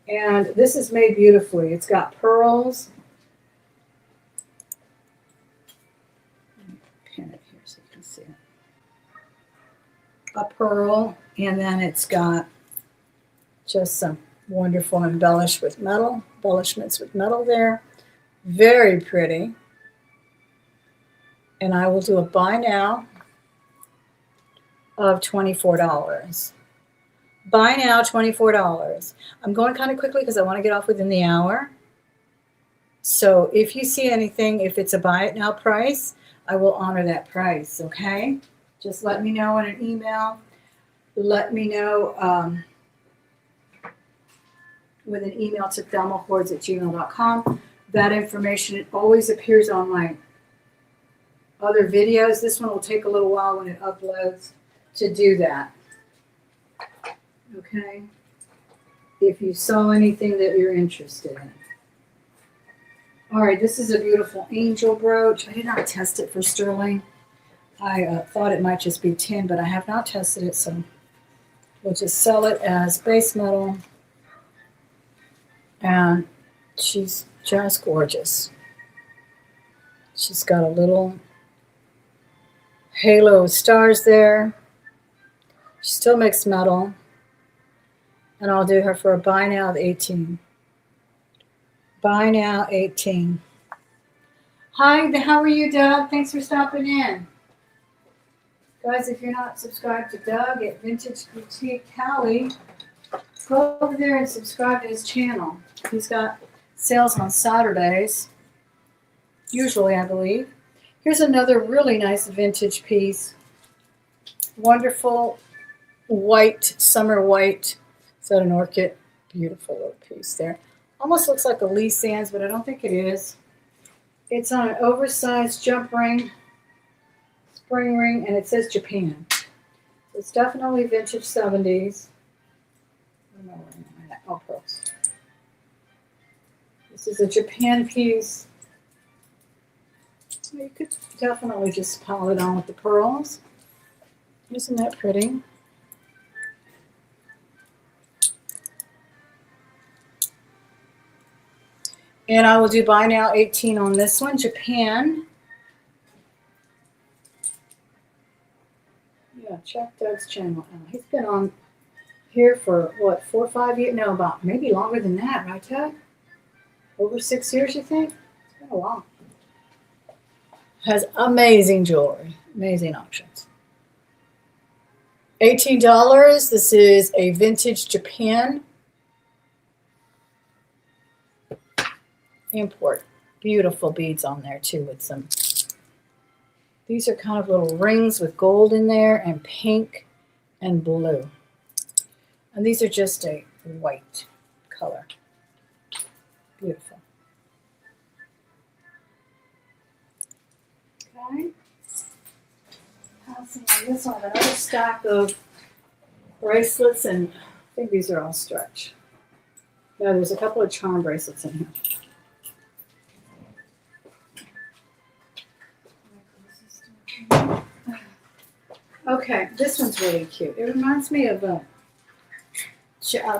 And this is made beautifully. It's got pearls. Let me pin it here so you can see it. A pearl, and then it's got just some wonderful embellishments with metal there. Very pretty. And I will do a buy now of $24. Buy now, $24. I'm going kind of quickly because I want to get off within the hour. So if you see anything, if it's a buy it now price, I will honor that price, okay? Just let me know in an email. Let me know with an email to thelmahordes@gmail.com. That information always appears on my other videos. This one will take a little while when it uploads to do that. Okay? If you saw anything that you're interested in. All right, this is a beautiful angel brooch. I did not test it for sterling. I thought it might just be tin, but I have not tested it, so we'll just sell it as base metal. And she's just gorgeous. She's got a little halo of stars there. She still makes metal. And I'll do her for a buy now of 18. Buy now, 18. Hi, how are you, Doug? Thanks for stopping in. Guys, if you're not subscribed to Doug at Vintage Boutique Cali, go over there and subscribe to his channel. He's got sales on Saturdays, usually, I believe. Here's another really nice vintage piece. Wonderful white, summer white. Is that an orchid? Beautiful little piece there. Almost looks like a Lee Sands, but I don't think it is. It's on an oversized jump ring, spring ring, and it says Japan. So it's definitely vintage 70s. I don't know where I'm at. Oh, pearls. This is a Japan piece. You could definitely just pile it on with the pearls. Isn't that pretty? And I will do buy now 18 on this one, Japan. Yeah, check Doug's channel out. He's been on here for what, 4 or 5 years? No, about maybe longer than that, right, Doug? Over 6 years, you think? It's been a while. Has amazing jewelry, amazing options. $18. This is a vintage Japan import. Beautiful beads on there too with some. These are kind of little rings with gold in there and pink and blue. And these are just a white color. Beautiful. Okay. Passing on this one, I have another stack of bracelets, and I think these are all stretch. Yeah, there's a couple of charm bracelets in here. Okay, this one's really cute. It reminds me of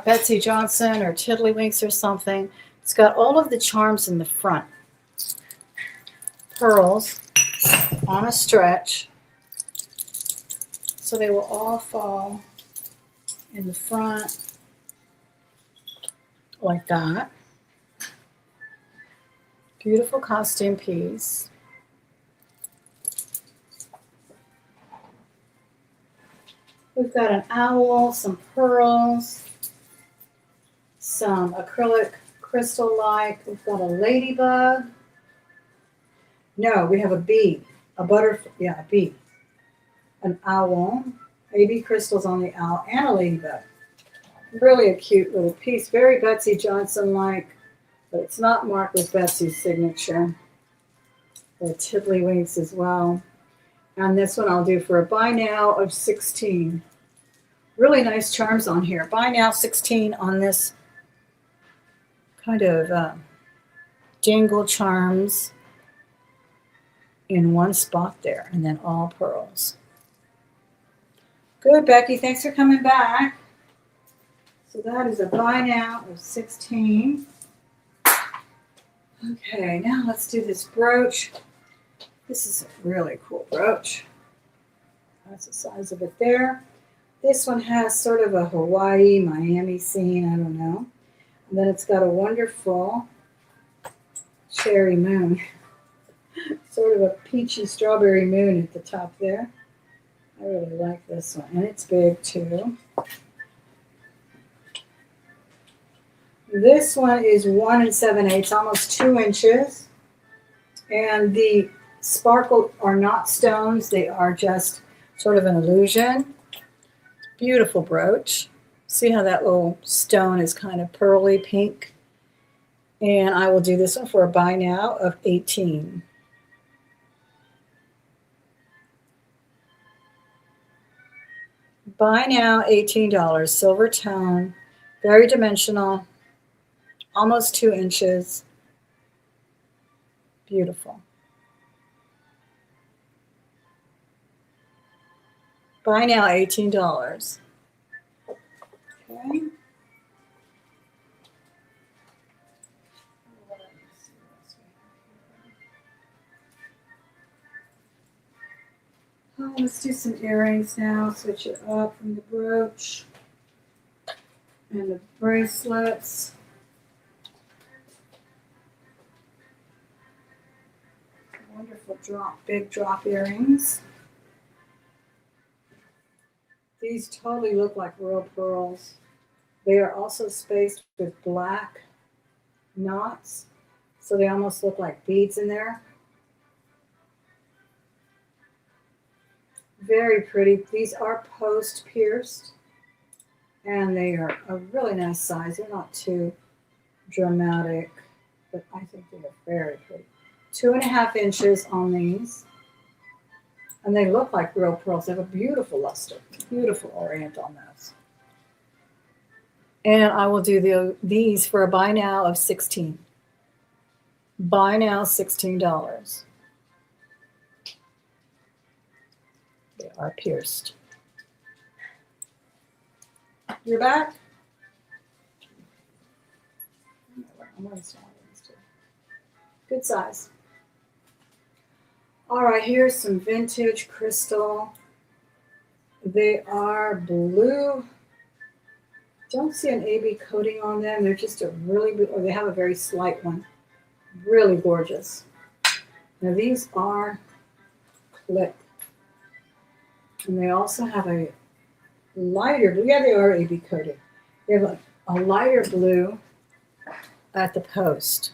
Betsy Johnson or Tiddlywinks or something. It's got all of the charms in the front. Pearls on a stretch. So they will all fall in the front like that. Beautiful costume piece. We've got an owl, some pearls, some acrylic crystal-like. We've got a ladybug. No, we have a bee, a butterfly, yeah, a bee. An owl, AB crystals on the owl, and a ladybug. Really a cute little piece, very Betsy Johnson-like, but it's not marked with Betsy's signature. Or Tiddlywinks as well. And this one I'll do for a buy now of 16. Really nice charms on here. Buy now 16 on this kind of dangle charms in one spot there, and then all pearls. Good, Becky. Thanks for coming back. So that is a buy now of 16. Okay, now let's do this brooch. This is a really cool brooch. That's the size of it there. This one has sort of a Hawaii, Miami scene, I don't know. And then it's got a wonderful cherry moon. Sort of a peachy strawberry moon at the top there. I really like this one. And it's big too. This one is 1 7/8, almost 2 inches. And the sparkle are not stones. They are just sort of an illusion. Beautiful brooch. See how that little stone is kind of pearly pink? And I will do this one for a buy now of 18. Buy now, $18. Silver tone, very dimensional, almost 2 inches. Beautiful. Buy now, $18. Okay. Oh, let's do some earrings now. Switch it up from the brooch and the bracelets. Wonderful drop, big drop earrings. These totally look like real pearls. They are also spaced with black knots, so they almost look like beads in there. Very pretty. These are post pierced, and they are a really nice size. They're not too dramatic, but I think they are very pretty. 2.5 inches on these, and they look like real pearls. They have a beautiful luster, beautiful orient on those. And I will do these for a buy now of 16. Buy now, $16. They are pierced. You're back? Good size. All right, here's some vintage crystal. They are blue. Don't see an AB coating on them. They're just a really, or they have a very slight one. Really gorgeous. Now these are clip. And they also have a lighter blue. Yeah, they are AB coated. They have a lighter blue at the post.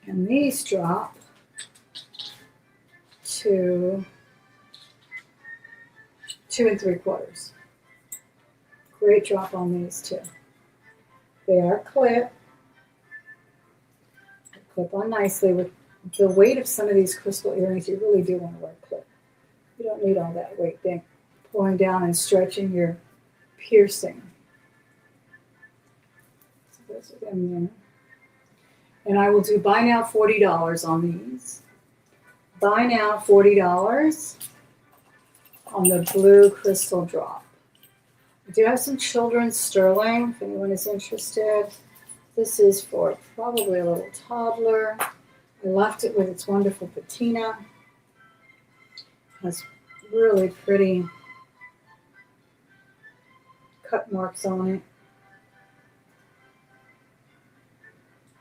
And these drop to 2 3/4. Great drop on these too. They are clip. Clip on nicely. With the weight of some of these crystal earrings, you really do want to wear a clip. You don't need all that weight thing pulling down and stretching your piercing. So those are them there. And I will do buy now $40 on these. Buy now $40 on the blue crystal drop. I do have some children's sterling if anyone is interested. This is for probably a little toddler. I left it with its wonderful patina. It has really pretty cut marks on it.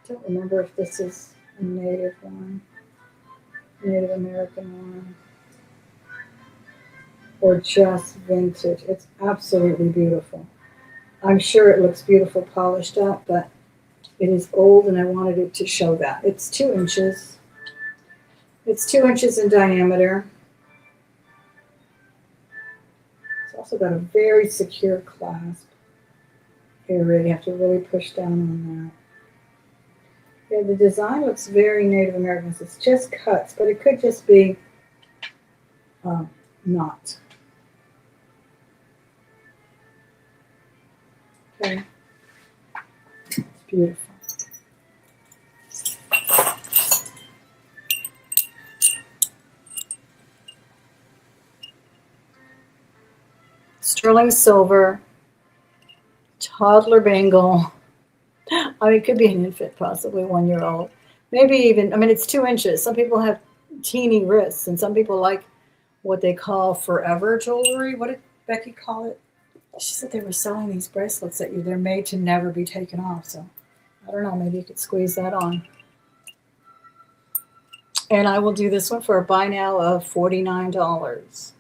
I don't remember if this is a native one, Native American one, or just vintage. It's absolutely beautiful. I'm sure it looks beautiful polished up, but it is old and I wanted it to show that. It's 2 inches. It's 2 inches in diameter. It's also got a very secure clasp area. You have to really push down on that. Yeah, the design looks very Native American. It's just cuts, but it could just be not. Okay. It's beautiful. Sterling silver, toddler bangle. I mean, it could be an infant, possibly 1-year-old. Maybe even, I mean, it's 2 inches. Some people have teeny wrists, and some people like what they call forever jewelry. What did Becky call it? She said they were selling these bracelets that they're made to never be taken off. So I don't know, maybe you could squeeze that on. And I will do this one for a buy now of $49.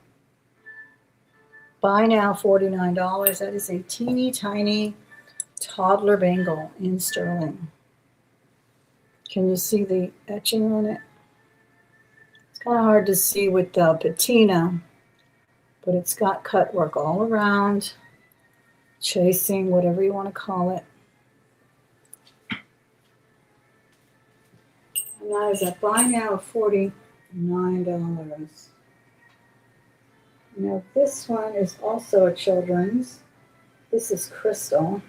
Buy now, $49. That is a teeny tiny toddler bangle in sterling. Can you see the etching on it? It's kind of hard to see with the patina, but it's got cut work all around, chasing, whatever you want to call it. And that is a buy now of $49. Now this one is also a children's. This is crystal.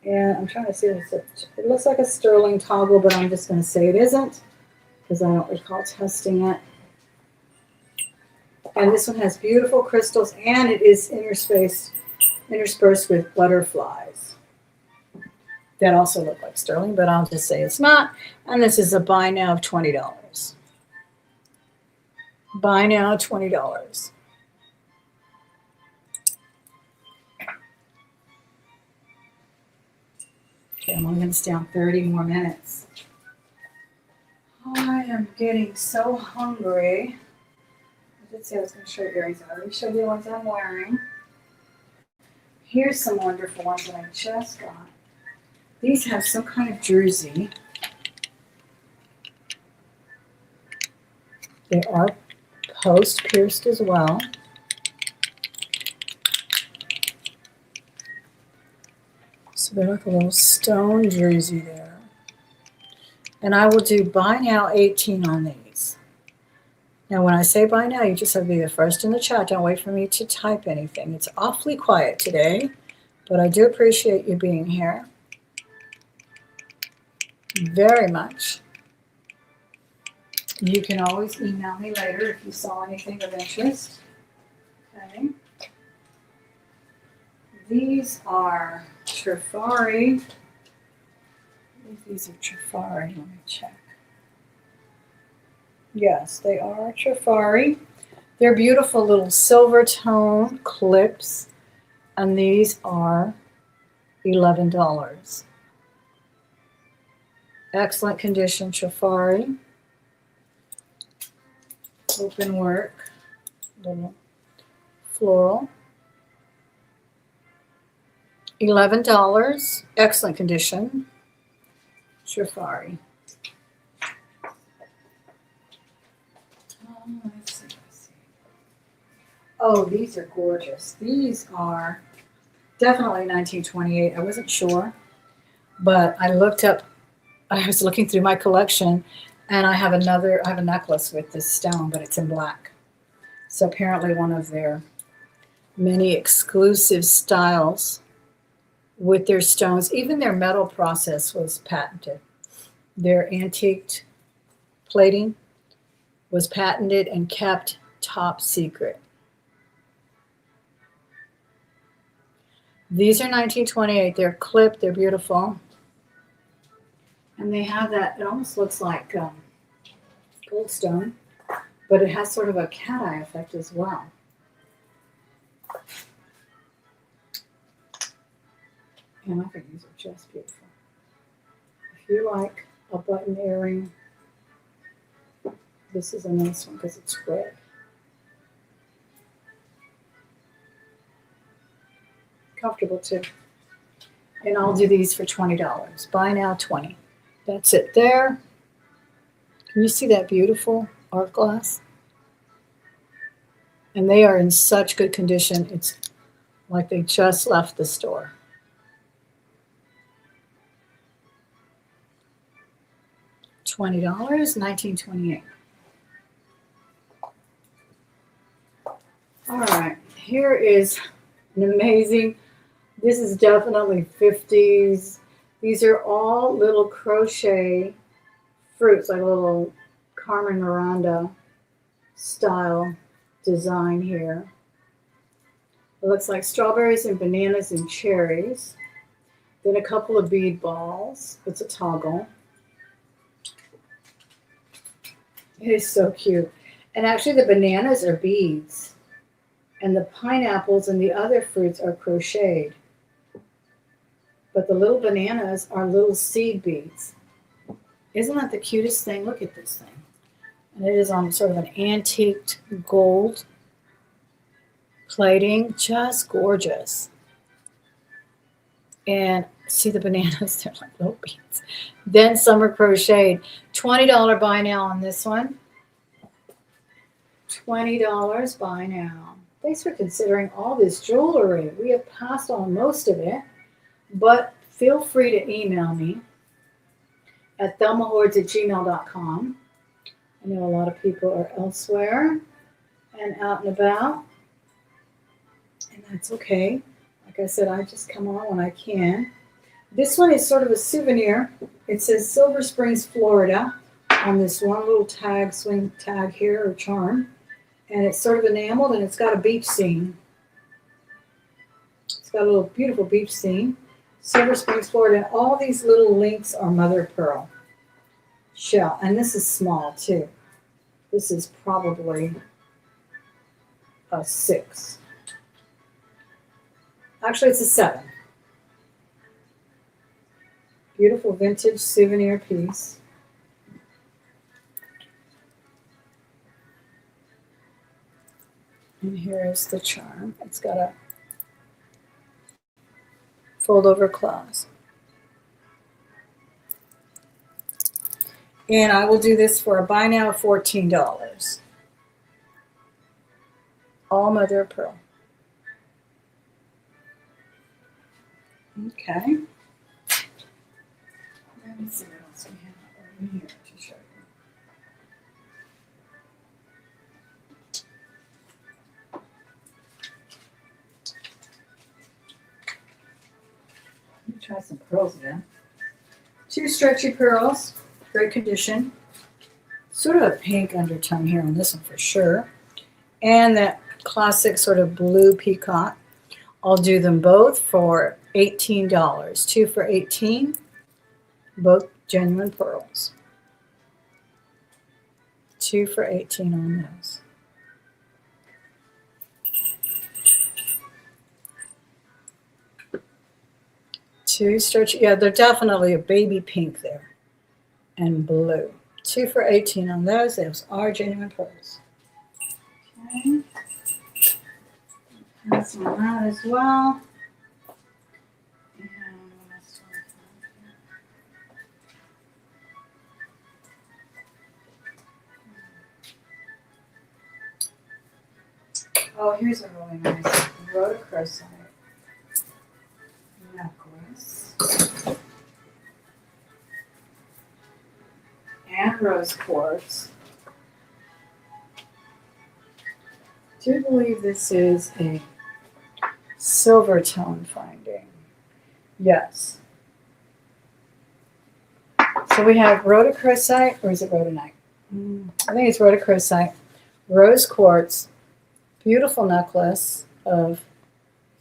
And I'm trying to see if it looks like a sterling toggle, but I'm just going to say it isn't because I don't recall testing it. And this one has beautiful crystals, and it is interspersed with butterflies that also look like sterling, but I'll just say it's not. And this is a buy now of $20. Buy now, $20. Okay, I'm only going to stay on 30 more minutes. I am getting so hungry. I did say I was going to show you earrings. I already showed you the ones I'm wearing. Here's some wonderful ones that I just got. These have some kind of jersey. They are post-pierced as well. So they're like a little stone jersey there. And I will do buy now 18 on these. Now when I say buy now, you just have to be the first in the chat. Don't wait for me to type anything. It's awfully quiet today, but I do appreciate you being here very much. You can always email me later if you saw anything of interest. Okay. These are Trafari. These are Trafari. Let me check. Yes, they are Trafari. They're beautiful little silver tone clips, and these are $11. Excellent condition Trafari. Open work, little floral. $11, excellent condition, Trafari. Let's see. Oh, these are gorgeous. These are definitely 1928. I wasn't sure, but I looked up, I was looking through my collection, and I have a necklace with this stone, but it's in black. So apparently one of their many exclusive styles with their stones. Even their metal process was patented. Their antiqued plating was patented and kept top secret. These are 1928. They're clipped. They're beautiful. And they have that, it almost looks like goldstone, but it has sort of a cat eye effect as well. And I think these are just beautiful. If you like a button earring, this is a nice one because it's red. Comfortable too. And I'll do these for $20. Buy now, $20. That's it there. Can you see that beautiful art glass? And they are in such good condition. It's like they just left the store. $20, 1928. All right, here is an amazing, this is definitely 50s. These are all little crochet fruits, like a little Carmen Miranda style design here. It looks like strawberries and bananas and cherries. Then a couple of bead balls. It's a toggle. It is so cute. And actually the bananas are beads. And the pineapples and the other fruits are crocheted. But the little bananas are little seed beads. Isn't that the cutest thing? Look at this thing. And it is on sort of an antiqued gold. plating, just gorgeous. And see the bananas, they're like little beans. Then summer crocheted. $20 buy now on this one. $20 buy now. Thanks for considering all this jewelry. We have passed on most of it, but feel free to email me at thelmahordes@gmail.com. I know a lot of people are elsewhere and out and about, and that's okay. Like I said, I just come on when I can. This one is sort of a souvenir. It says Silver Springs, Florida on this one little tag, swing tag here or charm. And it's sort of enameled and it's got a beach scene. It's got a little beautiful beach scene. Silver Springs, Florida. And all these little links are mother of pearl shell. And this is small too. This is probably a 6. Actually, it's a 7. Beautiful vintage souvenir piece. And here is the charm. It's got a fold over claws. And I will do this for a buy now of $14. All mother of pearl. Okay. Let me see what else we have over here to show you. Let me try some pearls again. 2 stretchy pearls, great condition. Sort of a pink undertone here on this one for sure. And that classic sort of blue peacock. I'll do them both for $18. 2 for $18. Both genuine pearls. 2 for $18 on those. Two stretchy, yeah, they're definitely a baby pink there. And blue. 2 for $18 on those. Those are genuine pearls. Okay. Pass on that as well. Oh, here's a really nice rhodochrosite necklace. And rose quartz. I do believe this is a silver tone finding. Yes. So we have rhodochrosite, or is it rhodonite? I think it's rhodochrosite, rose quartz, beautiful necklace of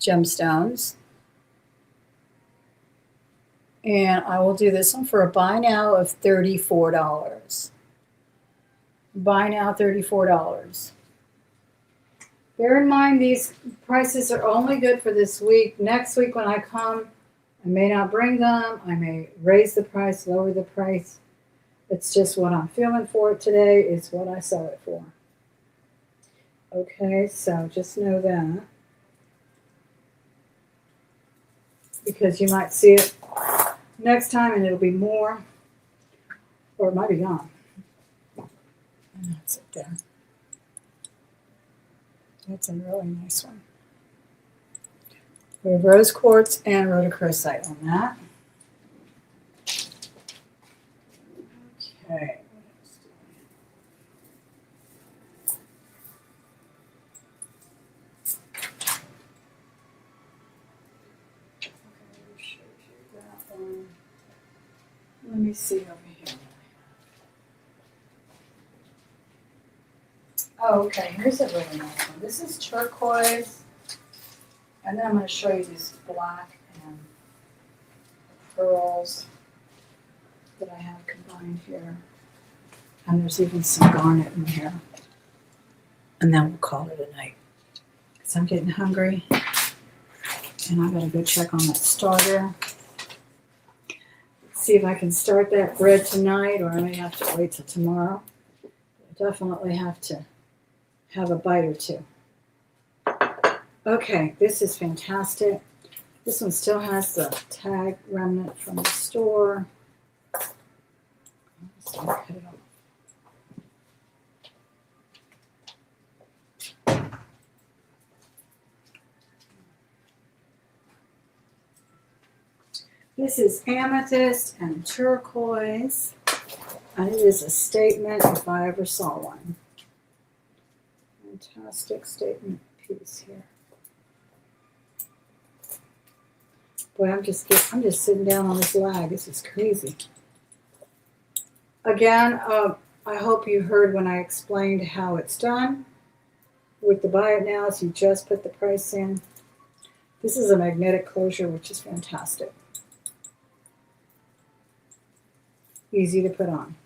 gemstones. And I will do this one for a buy now of $34. Buy now, $34. Bear in mind, these prices are only good for this week. Next week when I come, I may not bring them. I may raise the price, lower the price. It's just what I'm feeling for it today. It's what I sell it for. Okay, so just know that. Because you might see it next time and it'll be more. Or it might be gone. And that's it there. That's a really nice one. We have rose quartz and rhodochrosite on that. Okay. Let me see over here. Oh, okay. Here's a really nice one. This is turquoise. And then I'm going to show you these black and pearls that I have combined here. And there's even some garnet in here. And then we'll call it a night. Because I'm getting hungry. And I got to go check on that starter. See if I can start that bread tonight, or I may have to wait till tomorrow. I definitely have to have a bite or two. Okay, this is fantastic. This one still has the tag remnant from the store. So I'll cut it off. This is amethyst and turquoise, and it is a statement if I ever saw one. Fantastic statement piece here. Boy, I'm just sitting down on this lag. This is crazy. Again, I hope you heard when I explained how it's done. With the buy it nows, you just put the price in. This is a magnetic closure, which is fantastic. Easy to put on.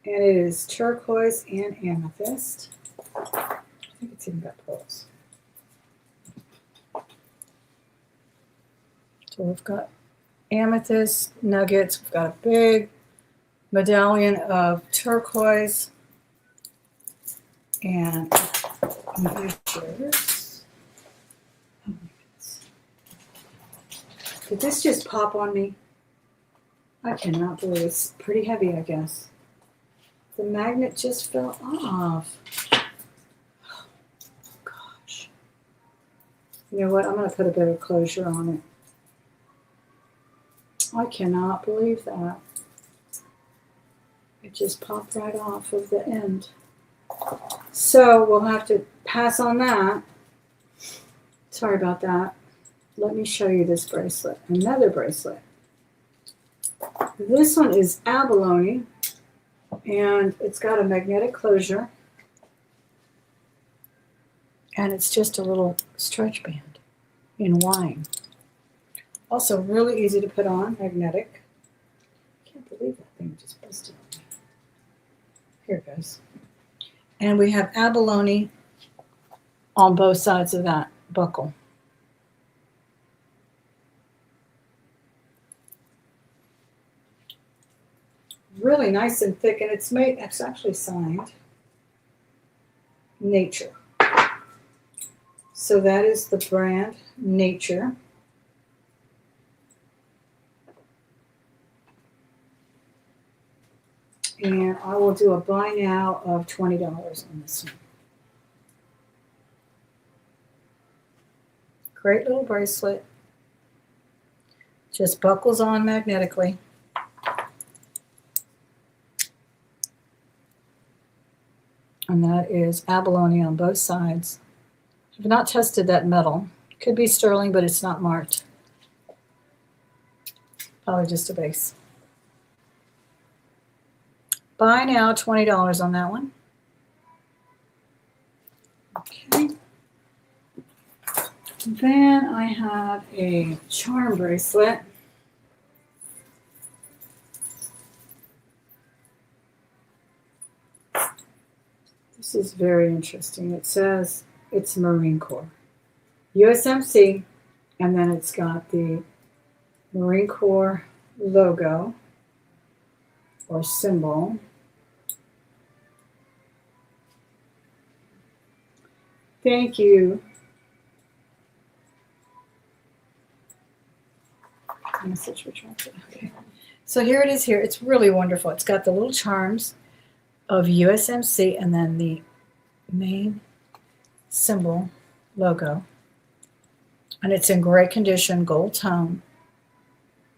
And it is turquoise and amethyst. I think it's even got pearls. So we've got amethyst nuggets. We've got a big medallion of turquoise. And measures. Oh my goodness. Did this just pop on me? I cannot believe it. It's pretty heavy, I guess. The magnet just fell off. Oh, gosh. You know what? I'm going to put a better closure on it. I cannot believe that. It just popped right off of the end. So we'll have to pass on that. Sorry about that. Let me show you this bracelet. Another bracelet. This one is abalone, and it's got a magnetic closure. And it's just a little stretch band in wine. Also really easy to put on, magnetic. I can't believe that thing just busted on me. Here it goes. And we have abalone on both sides of that buckle. Really nice and thick, and it's actually signed Nature. So that is the brand Nature. And I will do a buy now of $20 on this one. Great little bracelet. Just buckles on magnetically. And that is abalone on both sides. I've not tested that metal. Could be sterling, but it's not marked. Probably just a base. Buy now, $20 on that one. Okay. Then I have a charm bracelet. This is very interesting. It says it's Marine Corps. USMC, and then it's got the Marine Corps logo or symbol. Thank you. Message retracted. Okay. So here it is here. It's really wonderful. It's got the little charms of USMC and then the main symbol logo. And it's in great condition, gold tone.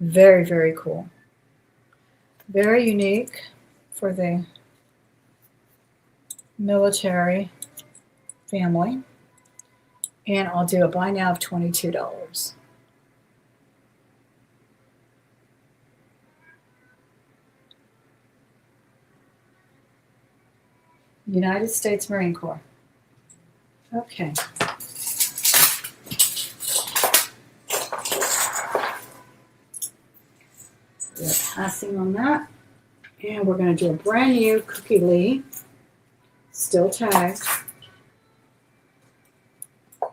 Very, very cool. Very unique for the military family. And I'll do a buy now of $22. United States Marine Corps. Okay. We're passing on that. And we're going to do a brand new Cookie Lee. Still tagged. I've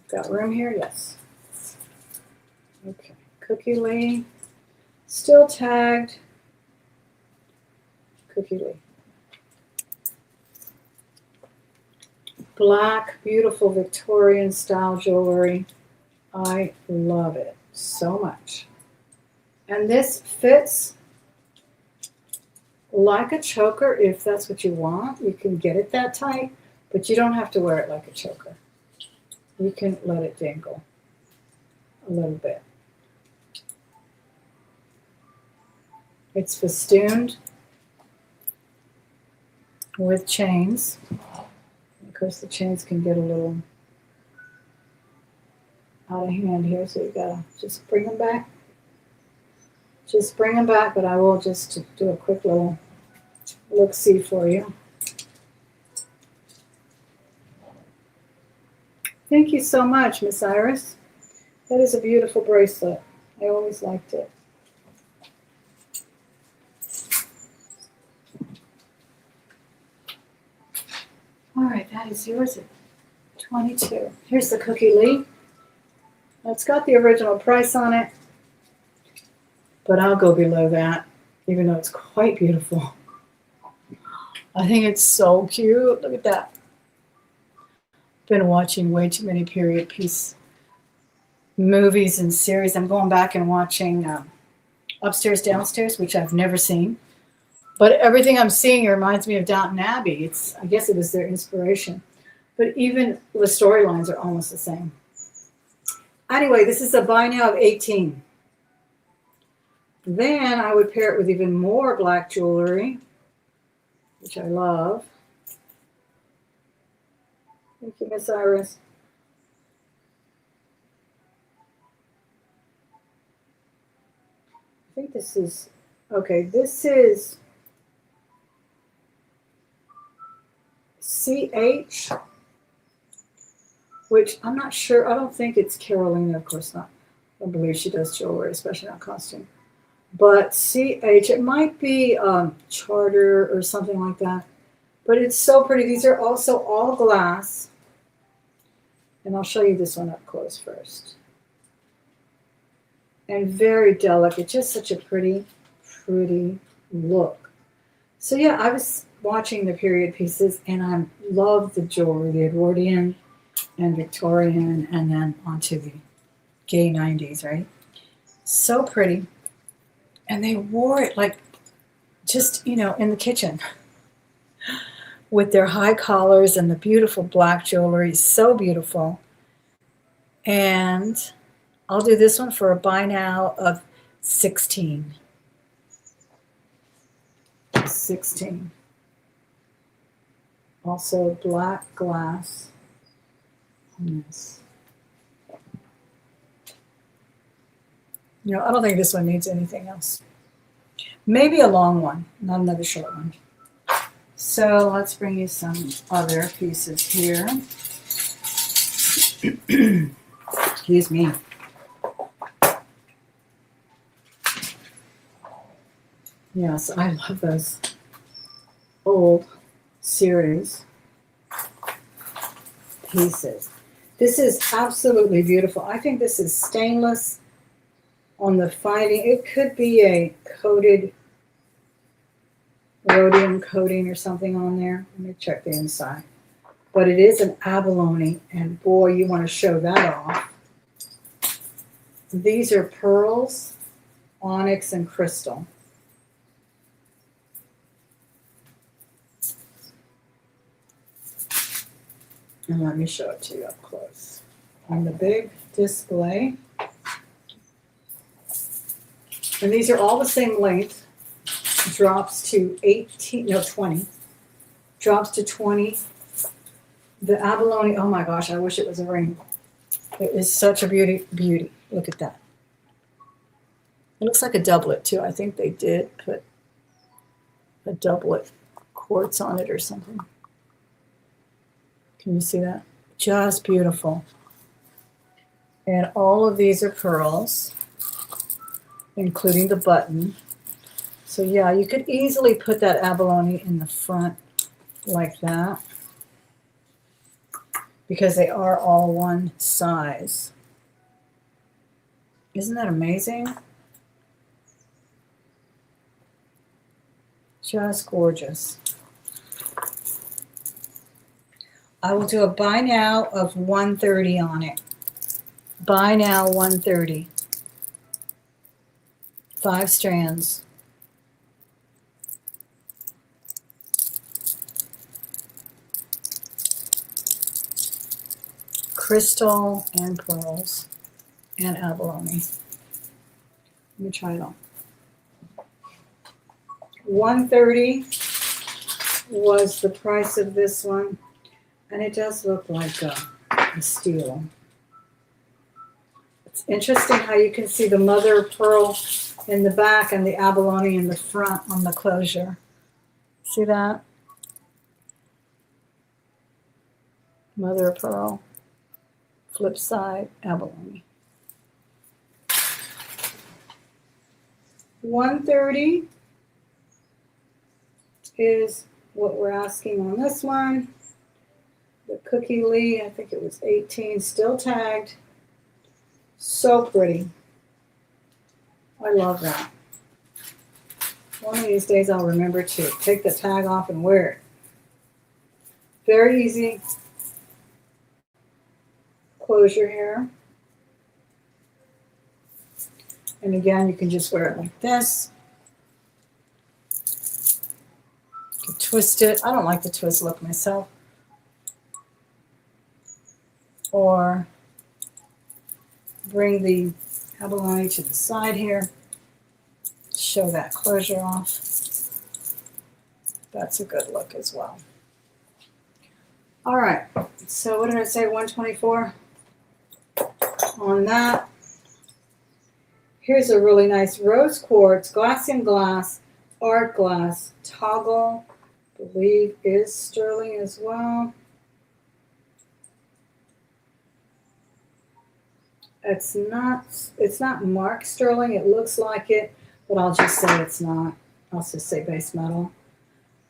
got room here? Yes. Okay. Cookie Lee. Still tagged. Cookie Lee. black, beautiful Victorian style jewelry. I love it so much. And this fits like a choker if that's what you want. You can get it that tight, but you don't have to wear it like a choker. You can let it dangle a little bit. It's festooned with chains. Of course, the chains can get a little out of hand here, so you gotta just bring them back. Just bring them back, but I will just do a quick little look-see for you. Thank you so much, Miss Iris. That is a beautiful bracelet. I always liked it. All right, that is yours at 22. Here's the Cookie Lee. It's got the original price on it, but I'll go below that, even though it's quite beautiful. I think it's so cute. Look at that. Been watching way too many period piece movies and series. I'm going back and watching Upstairs, Downstairs, which I've never seen. But everything I'm seeing reminds me of Downton Abbey. I guess it was their inspiration. But even the storylines are almost the same. Anyway, this is a buy now of 18. Then I would pair it with even more black jewelry, which I love. Thank you, Miss Iris. I think this is, okay, this is CH, which I'm not sure, I don't think it's Carolina, of course not. I don't believe she does jewelry, especially not costume. But CH, it might be Charter or something like that. But it's so pretty. These are also all glass. And I'll show you this one up close first. And very delicate, just such a pretty, pretty look. So yeah, I was watching the period pieces and I love the jewelry, the Edwardian and Victorian, and then onto the gay 90s, right? So pretty. And they wore it like just, you know, in the kitchen with their high collars and the beautiful black jewelry. So beautiful. And I'll do this one for a buy now of 16. 16. Also black glass on this. You know, I don't think this one needs anything else. Maybe a long one, not another short one. So let's bring you some other pieces here. Excuse me. Yes, I love those old series pieces. This is absolutely beautiful. I think this is stainless on the finding. It could be a coated rhodium coating or something on there. Let me check the inside. But it is an abalone, and boy, you want to show that off. These are pearls, onyx, and crystal. And let me show it to you up close. On the big display. And these are all the same length. Drops to 20. Drops to 20. The abalone, oh my gosh, I wish it was a ring. It is such a beauty. Look at that. It looks like a doublet too. I think they did put a doublet quartz on it or something. Can you see that? Just beautiful. And all of these are pearls, including the button. So yeah, you could easily put that abalone in the front like that, because they are all one size. Isn't that amazing? Just gorgeous. I will do a buy now of 130 on it. Buy now 130. 5 strands. Crystal and pearls and abalone. Let me try it on. 130 was the price of this one, and it does look like a steel. It's interesting how you can see the mother of pearl in the back and the abalone in the front on the closure. See that? Mother of pearl, flip side, abalone. 130 is what we're asking on this one. The Cookie Lee, I think it was 18, still tagged. So pretty. I love that. One of these days I'll remember to take the tag off and wear it. Very easy closure here. And again, you can just wear it like this. You can twist it. I don't like the twist look myself. Or bring the abalone to the side here. Show that closure off. That's a good look as well. All right, so what did I say, 124 on that. Here's a really nice rose quartz, glass in glass, art glass, toggle, I believe is sterling as well. It's not marked sterling, it looks like it, but I'll just say it's not. I'll just say base metal,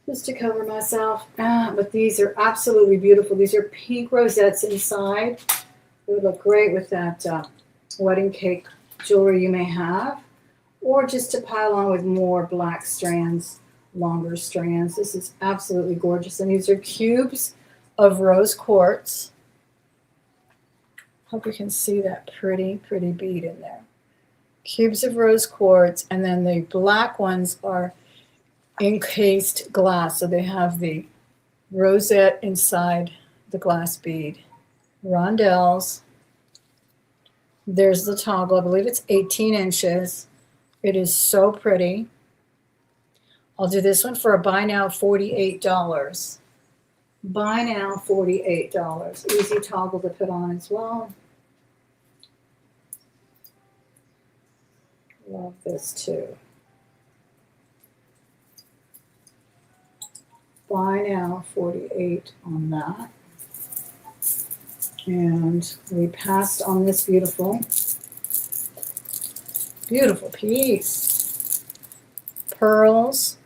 just to cover myself. But these are absolutely beautiful. These are pink rosettes inside. They would look great with that wedding cake jewelry you may have, or just to pile on with more black strands, longer strands. This is absolutely gorgeous. And these are cubes of rose quartz. Hope you can see that pretty, pretty bead in there. Cubes of rose quartz, and then the black ones are encased glass, so they have the rosette inside the glass bead. Rondelles. There's the toggle. I believe it's 18 inches. It is so pretty. I'll do this one for a buy now $48. Buy now $48. Easy toggle to put on as well. Love this too. Buy now $48 on that. And we passed on this beautiful, beautiful piece. Pearls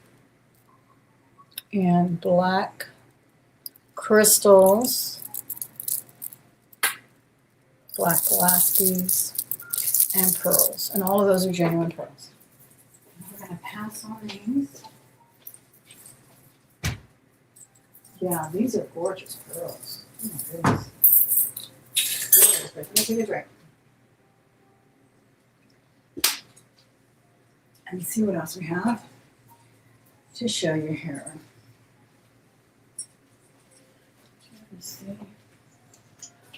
and black crystals, black glass beads, and pearls. And all of those are genuine pearls. We're going to pass on these. Yeah, these are gorgeous pearls. Oh my goodness. Let me take a drink. And see what else we have to show you here. Let's see.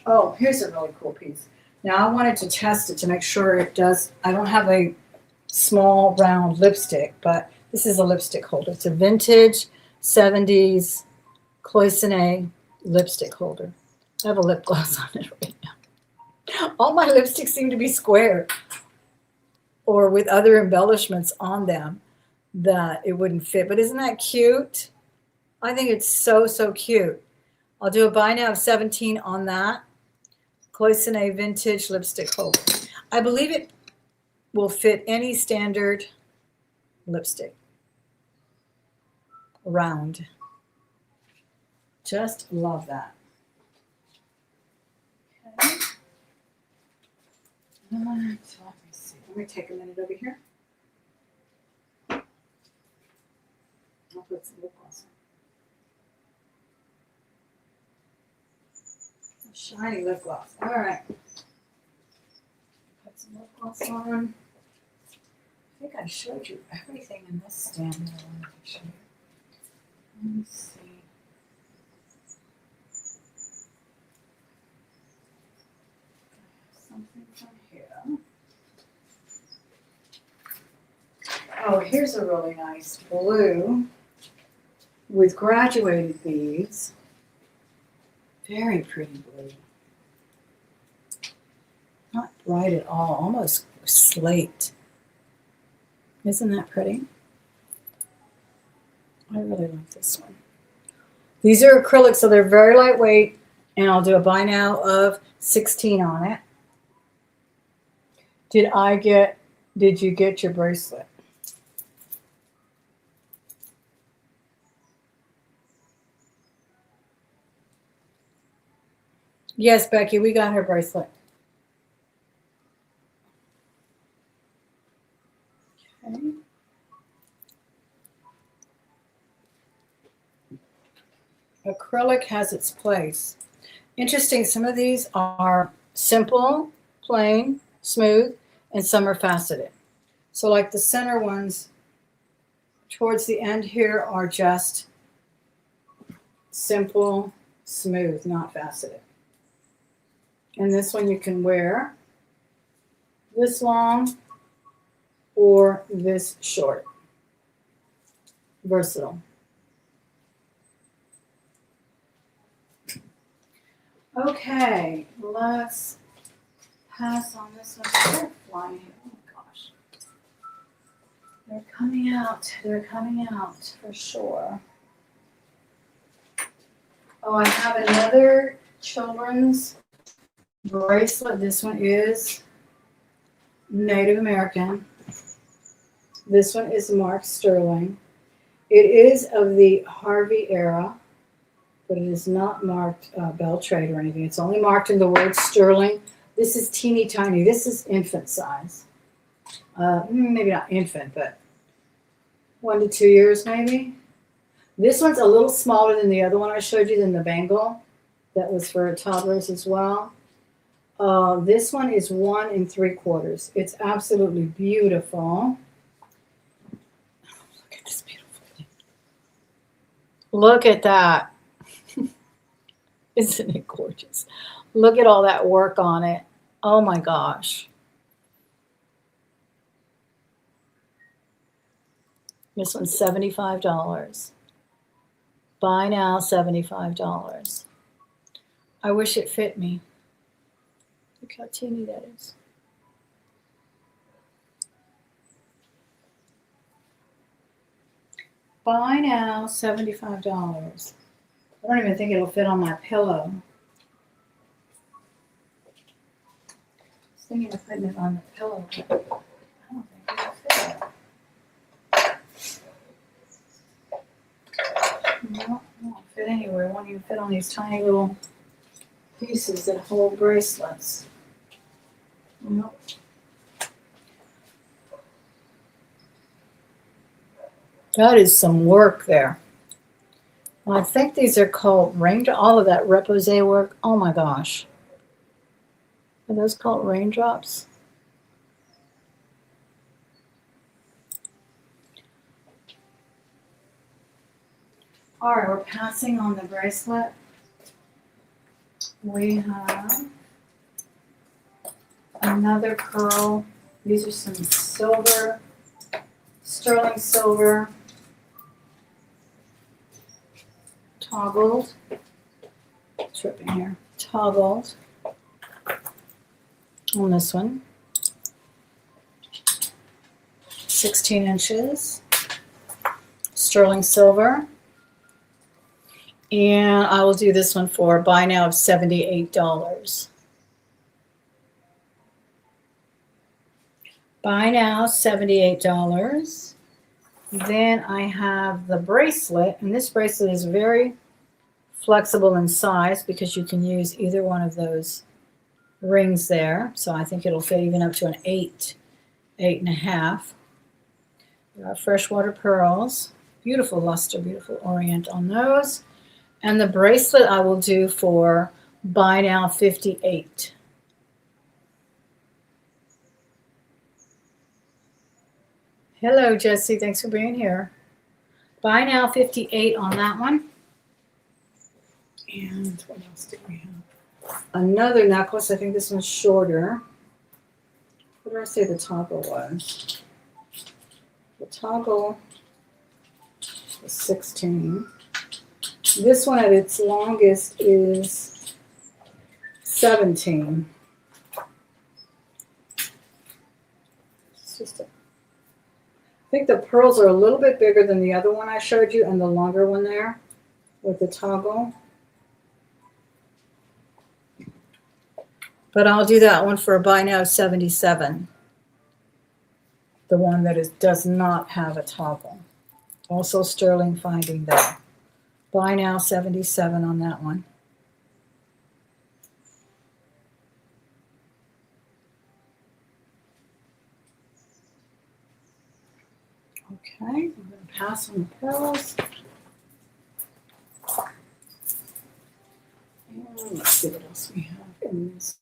Oh, here's a really cool piece. Now I wanted to test it to make sure it does. I don't have a small round lipstick, but this is a lipstick holder. It's a vintage 70s Cloisonne lipstick holder. I have a lip gloss on it right now. All my lipsticks seem to be square or with other embellishments on them that it wouldn't fit. But isn't that cute? I think it's so, so cute. I'll do a buy now of 17 on that. Cloisonne vintage lipstick holder. I believe it will fit any standard lipstick. Round. Just love that. Okay. So let me see. Let me take a minute over here. I'll put some lip gloss on. Shiny lip gloss. All right. Put some lip gloss on. I think I showed you everything in this stand that I wanted to show you. Let me see. Something from here. Oh, here's a really nice blue with graduated beads. Very pretty blue. Not bright at all, almost slate. Isn't that pretty? I really like this one. These are acrylic, so they're very lightweight, and I'll do a buy now of 16 on it. Did you get your bracelet? Yes, Becky, we got her bracelet. Okay. Acrylic has its place. Interesting, some of these are simple, plain, smooth, and some are faceted. So like the center ones towards the end here are just simple, smooth, not faceted. And this one you can wear this long or this short. Versatile. Okay, let's pass on this one. They're flying here. Oh my gosh. They're coming out. They're coming out for sure. Oh, I have another children's bracelet. This one is Native American. This one is marked sterling. It is of the Harvey era, but it is not marked Bell Trade or anything. It's only marked in the word sterling. This is teeny tiny. This is infant size. Maybe not infant, but 1 to 2 years maybe. This one's a little smaller than the other one I showed you, than the bangle. That was for toddlers as well. This one is 1 3/4. It's absolutely beautiful. Look at this beautiful thing. Look at that. Isn't it gorgeous? Look at all that work on it. Oh my gosh. This one's $75. Buy now, $75. I wish it fit me. Look how teeny that is. Buy now, $75. I don't even think it'll fit on my pillow. I was thinking of putting it on the pillow, but I don't think it'll fit. No, it won't fit anywhere. It won't even fit on these tiny little pieces that hold bracelets. Nope. That is some work there. Well, I think these are called raindrops. All of that repose work. Oh my gosh. Are those called raindrops? All right, we're passing on the bracelet. We have another pearl. These are some silver, sterling silver, toggled. Tripping here. Toggled on this one. 16 inches. Sterling silver. And I will do this one for a buy now of $78. Buy now, $78. Then I have the bracelet, and this bracelet is very flexible in size because you can use either one of those rings there. So I think it'll fit even up to an 8, 8.5. There are freshwater pearls. Beautiful luster, beautiful orient on those. And the bracelet I will do for Buy now 58. Hello, Jesse. Thanks for being here. Buy now 58 on that one. And what else do we have? Another necklace. I think this one's shorter. What did I say the toggle was? The toggle was 16. This one at its longest is 17. It's just I think the pearls are a little bit bigger than the other one I showed you and the longer one there with the toggle. But I'll do that one for a buy now 77. The one that does not have a toggle. Also sterling finding there. Buy now 77 on that one. Okay, I'm going to pass on the pearls. And let's see what else we have in this.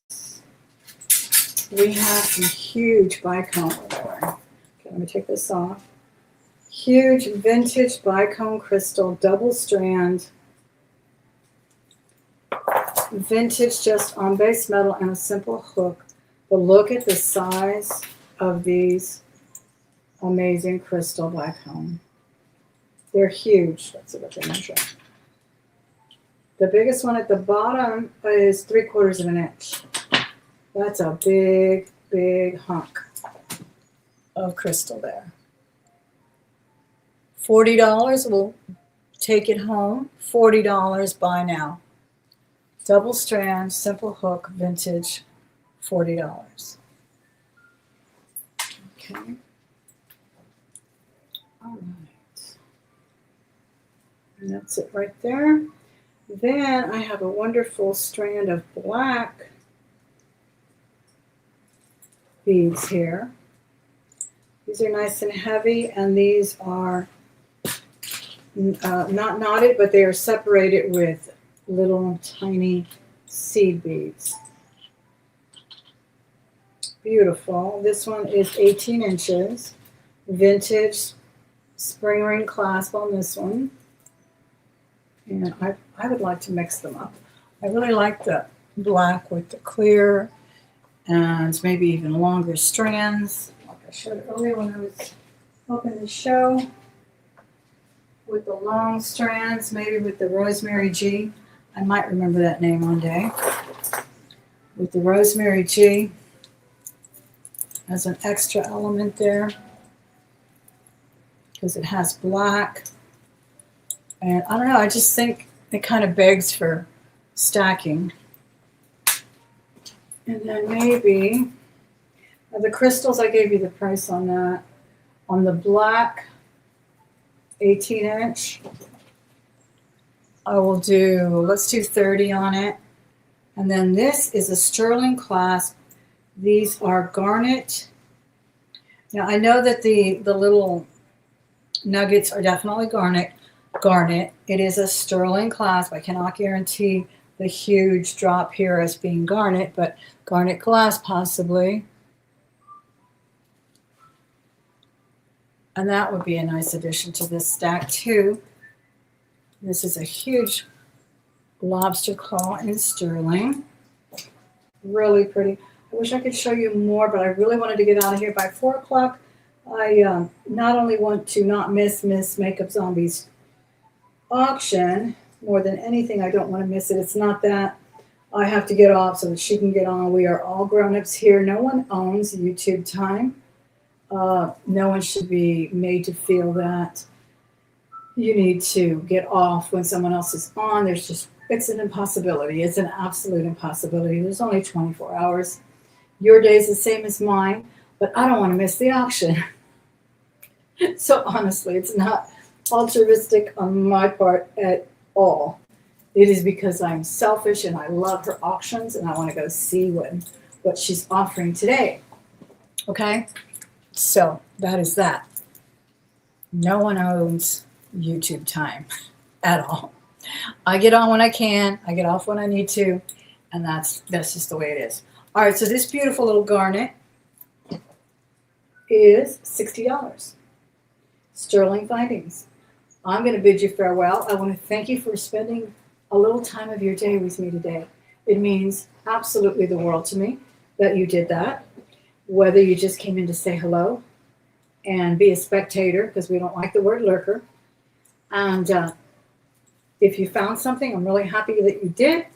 We have some huge bicone ore. Okay, let me take this off. Huge vintage bicone crystal, double strand. Vintage just on base metal and a simple hook. But look at the size of these amazing crystal bicone. They're huge. Let's see what they measure. The biggest one at the bottom is 3/4 of an inch. That's a big, big hunk of crystal there. $40, we'll take it home. $40, buy now. Double strand, simple hook, vintage, $40. Okay. All right. And that's it right there. Then I have a wonderful strand of black beads here. These are nice and heavy, and these are not knotted, but they are separated with little tiny seed beads. Beautiful. This one is 18 inches. Vintage spring ring clasp on this one. And I would like to mix them up. I really like the black with the clear and maybe even longer strands. Like I showed earlier when I was opening the show. With the long strands, maybe with the Rosemary G. I might remember that name one day. With the Rosemary G as an extra element there. Because it has black. And I don't know, I just think it kind of begs for stacking. And then maybe the crystals, I gave you the price on that. On the black 18 inch, I will do, let's do 30 on it. And then this is a sterling clasp. These are garnet. Now I know that the little nuggets are definitely garnet. It is a sterling clasp. I cannot guarantee the huge drop here as being garnet, but garnet clasp possibly. And that would be a nice addition to this stack too. This is a huge lobster claw in sterling. Really pretty. I wish I could show you more, but I really wanted to get out of here by 4 o'clock. I not only want to not miss Makeup Zombies auction more than anything. I don't want to miss it. It's not that I have to get off so that she can get on. We are all grown-ups here. No one owns YouTube time. No one should be made to feel that you need to get off when someone else is on. It's an impossibility. It's an absolute impossibility. There's only 24 hours. Your day is the same as mine, but I don't want to miss the auction. So honestly, it's not altruistic on my part at all. It is because I'm selfish and I love her auctions and I want to go see what she's offering today. Okay? So that is that. No one owns YouTube time at all. I get on when I can. I get off when I need to. And that's just the way it is. All right, so this beautiful little garnet is $60. Sterling Findings. I'm going to bid you farewell. I want to thank you for spending a little time of your day with me today. It means absolutely the world to me that you did that. Whether you just came in to say hello and be a spectator, because we don't like the word lurker. And if you found something, I'm really happy that you did.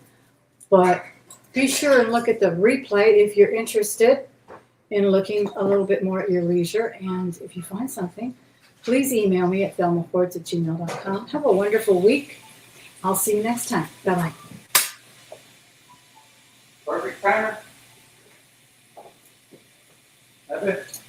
But be sure and look at the replay if you're interested in looking a little bit more at your leisure. And if you find something, please email me at thelmafords@gmail.com. Have a wonderful week. I'll see you next time. Bye-bye. Perfect pattern. That's it.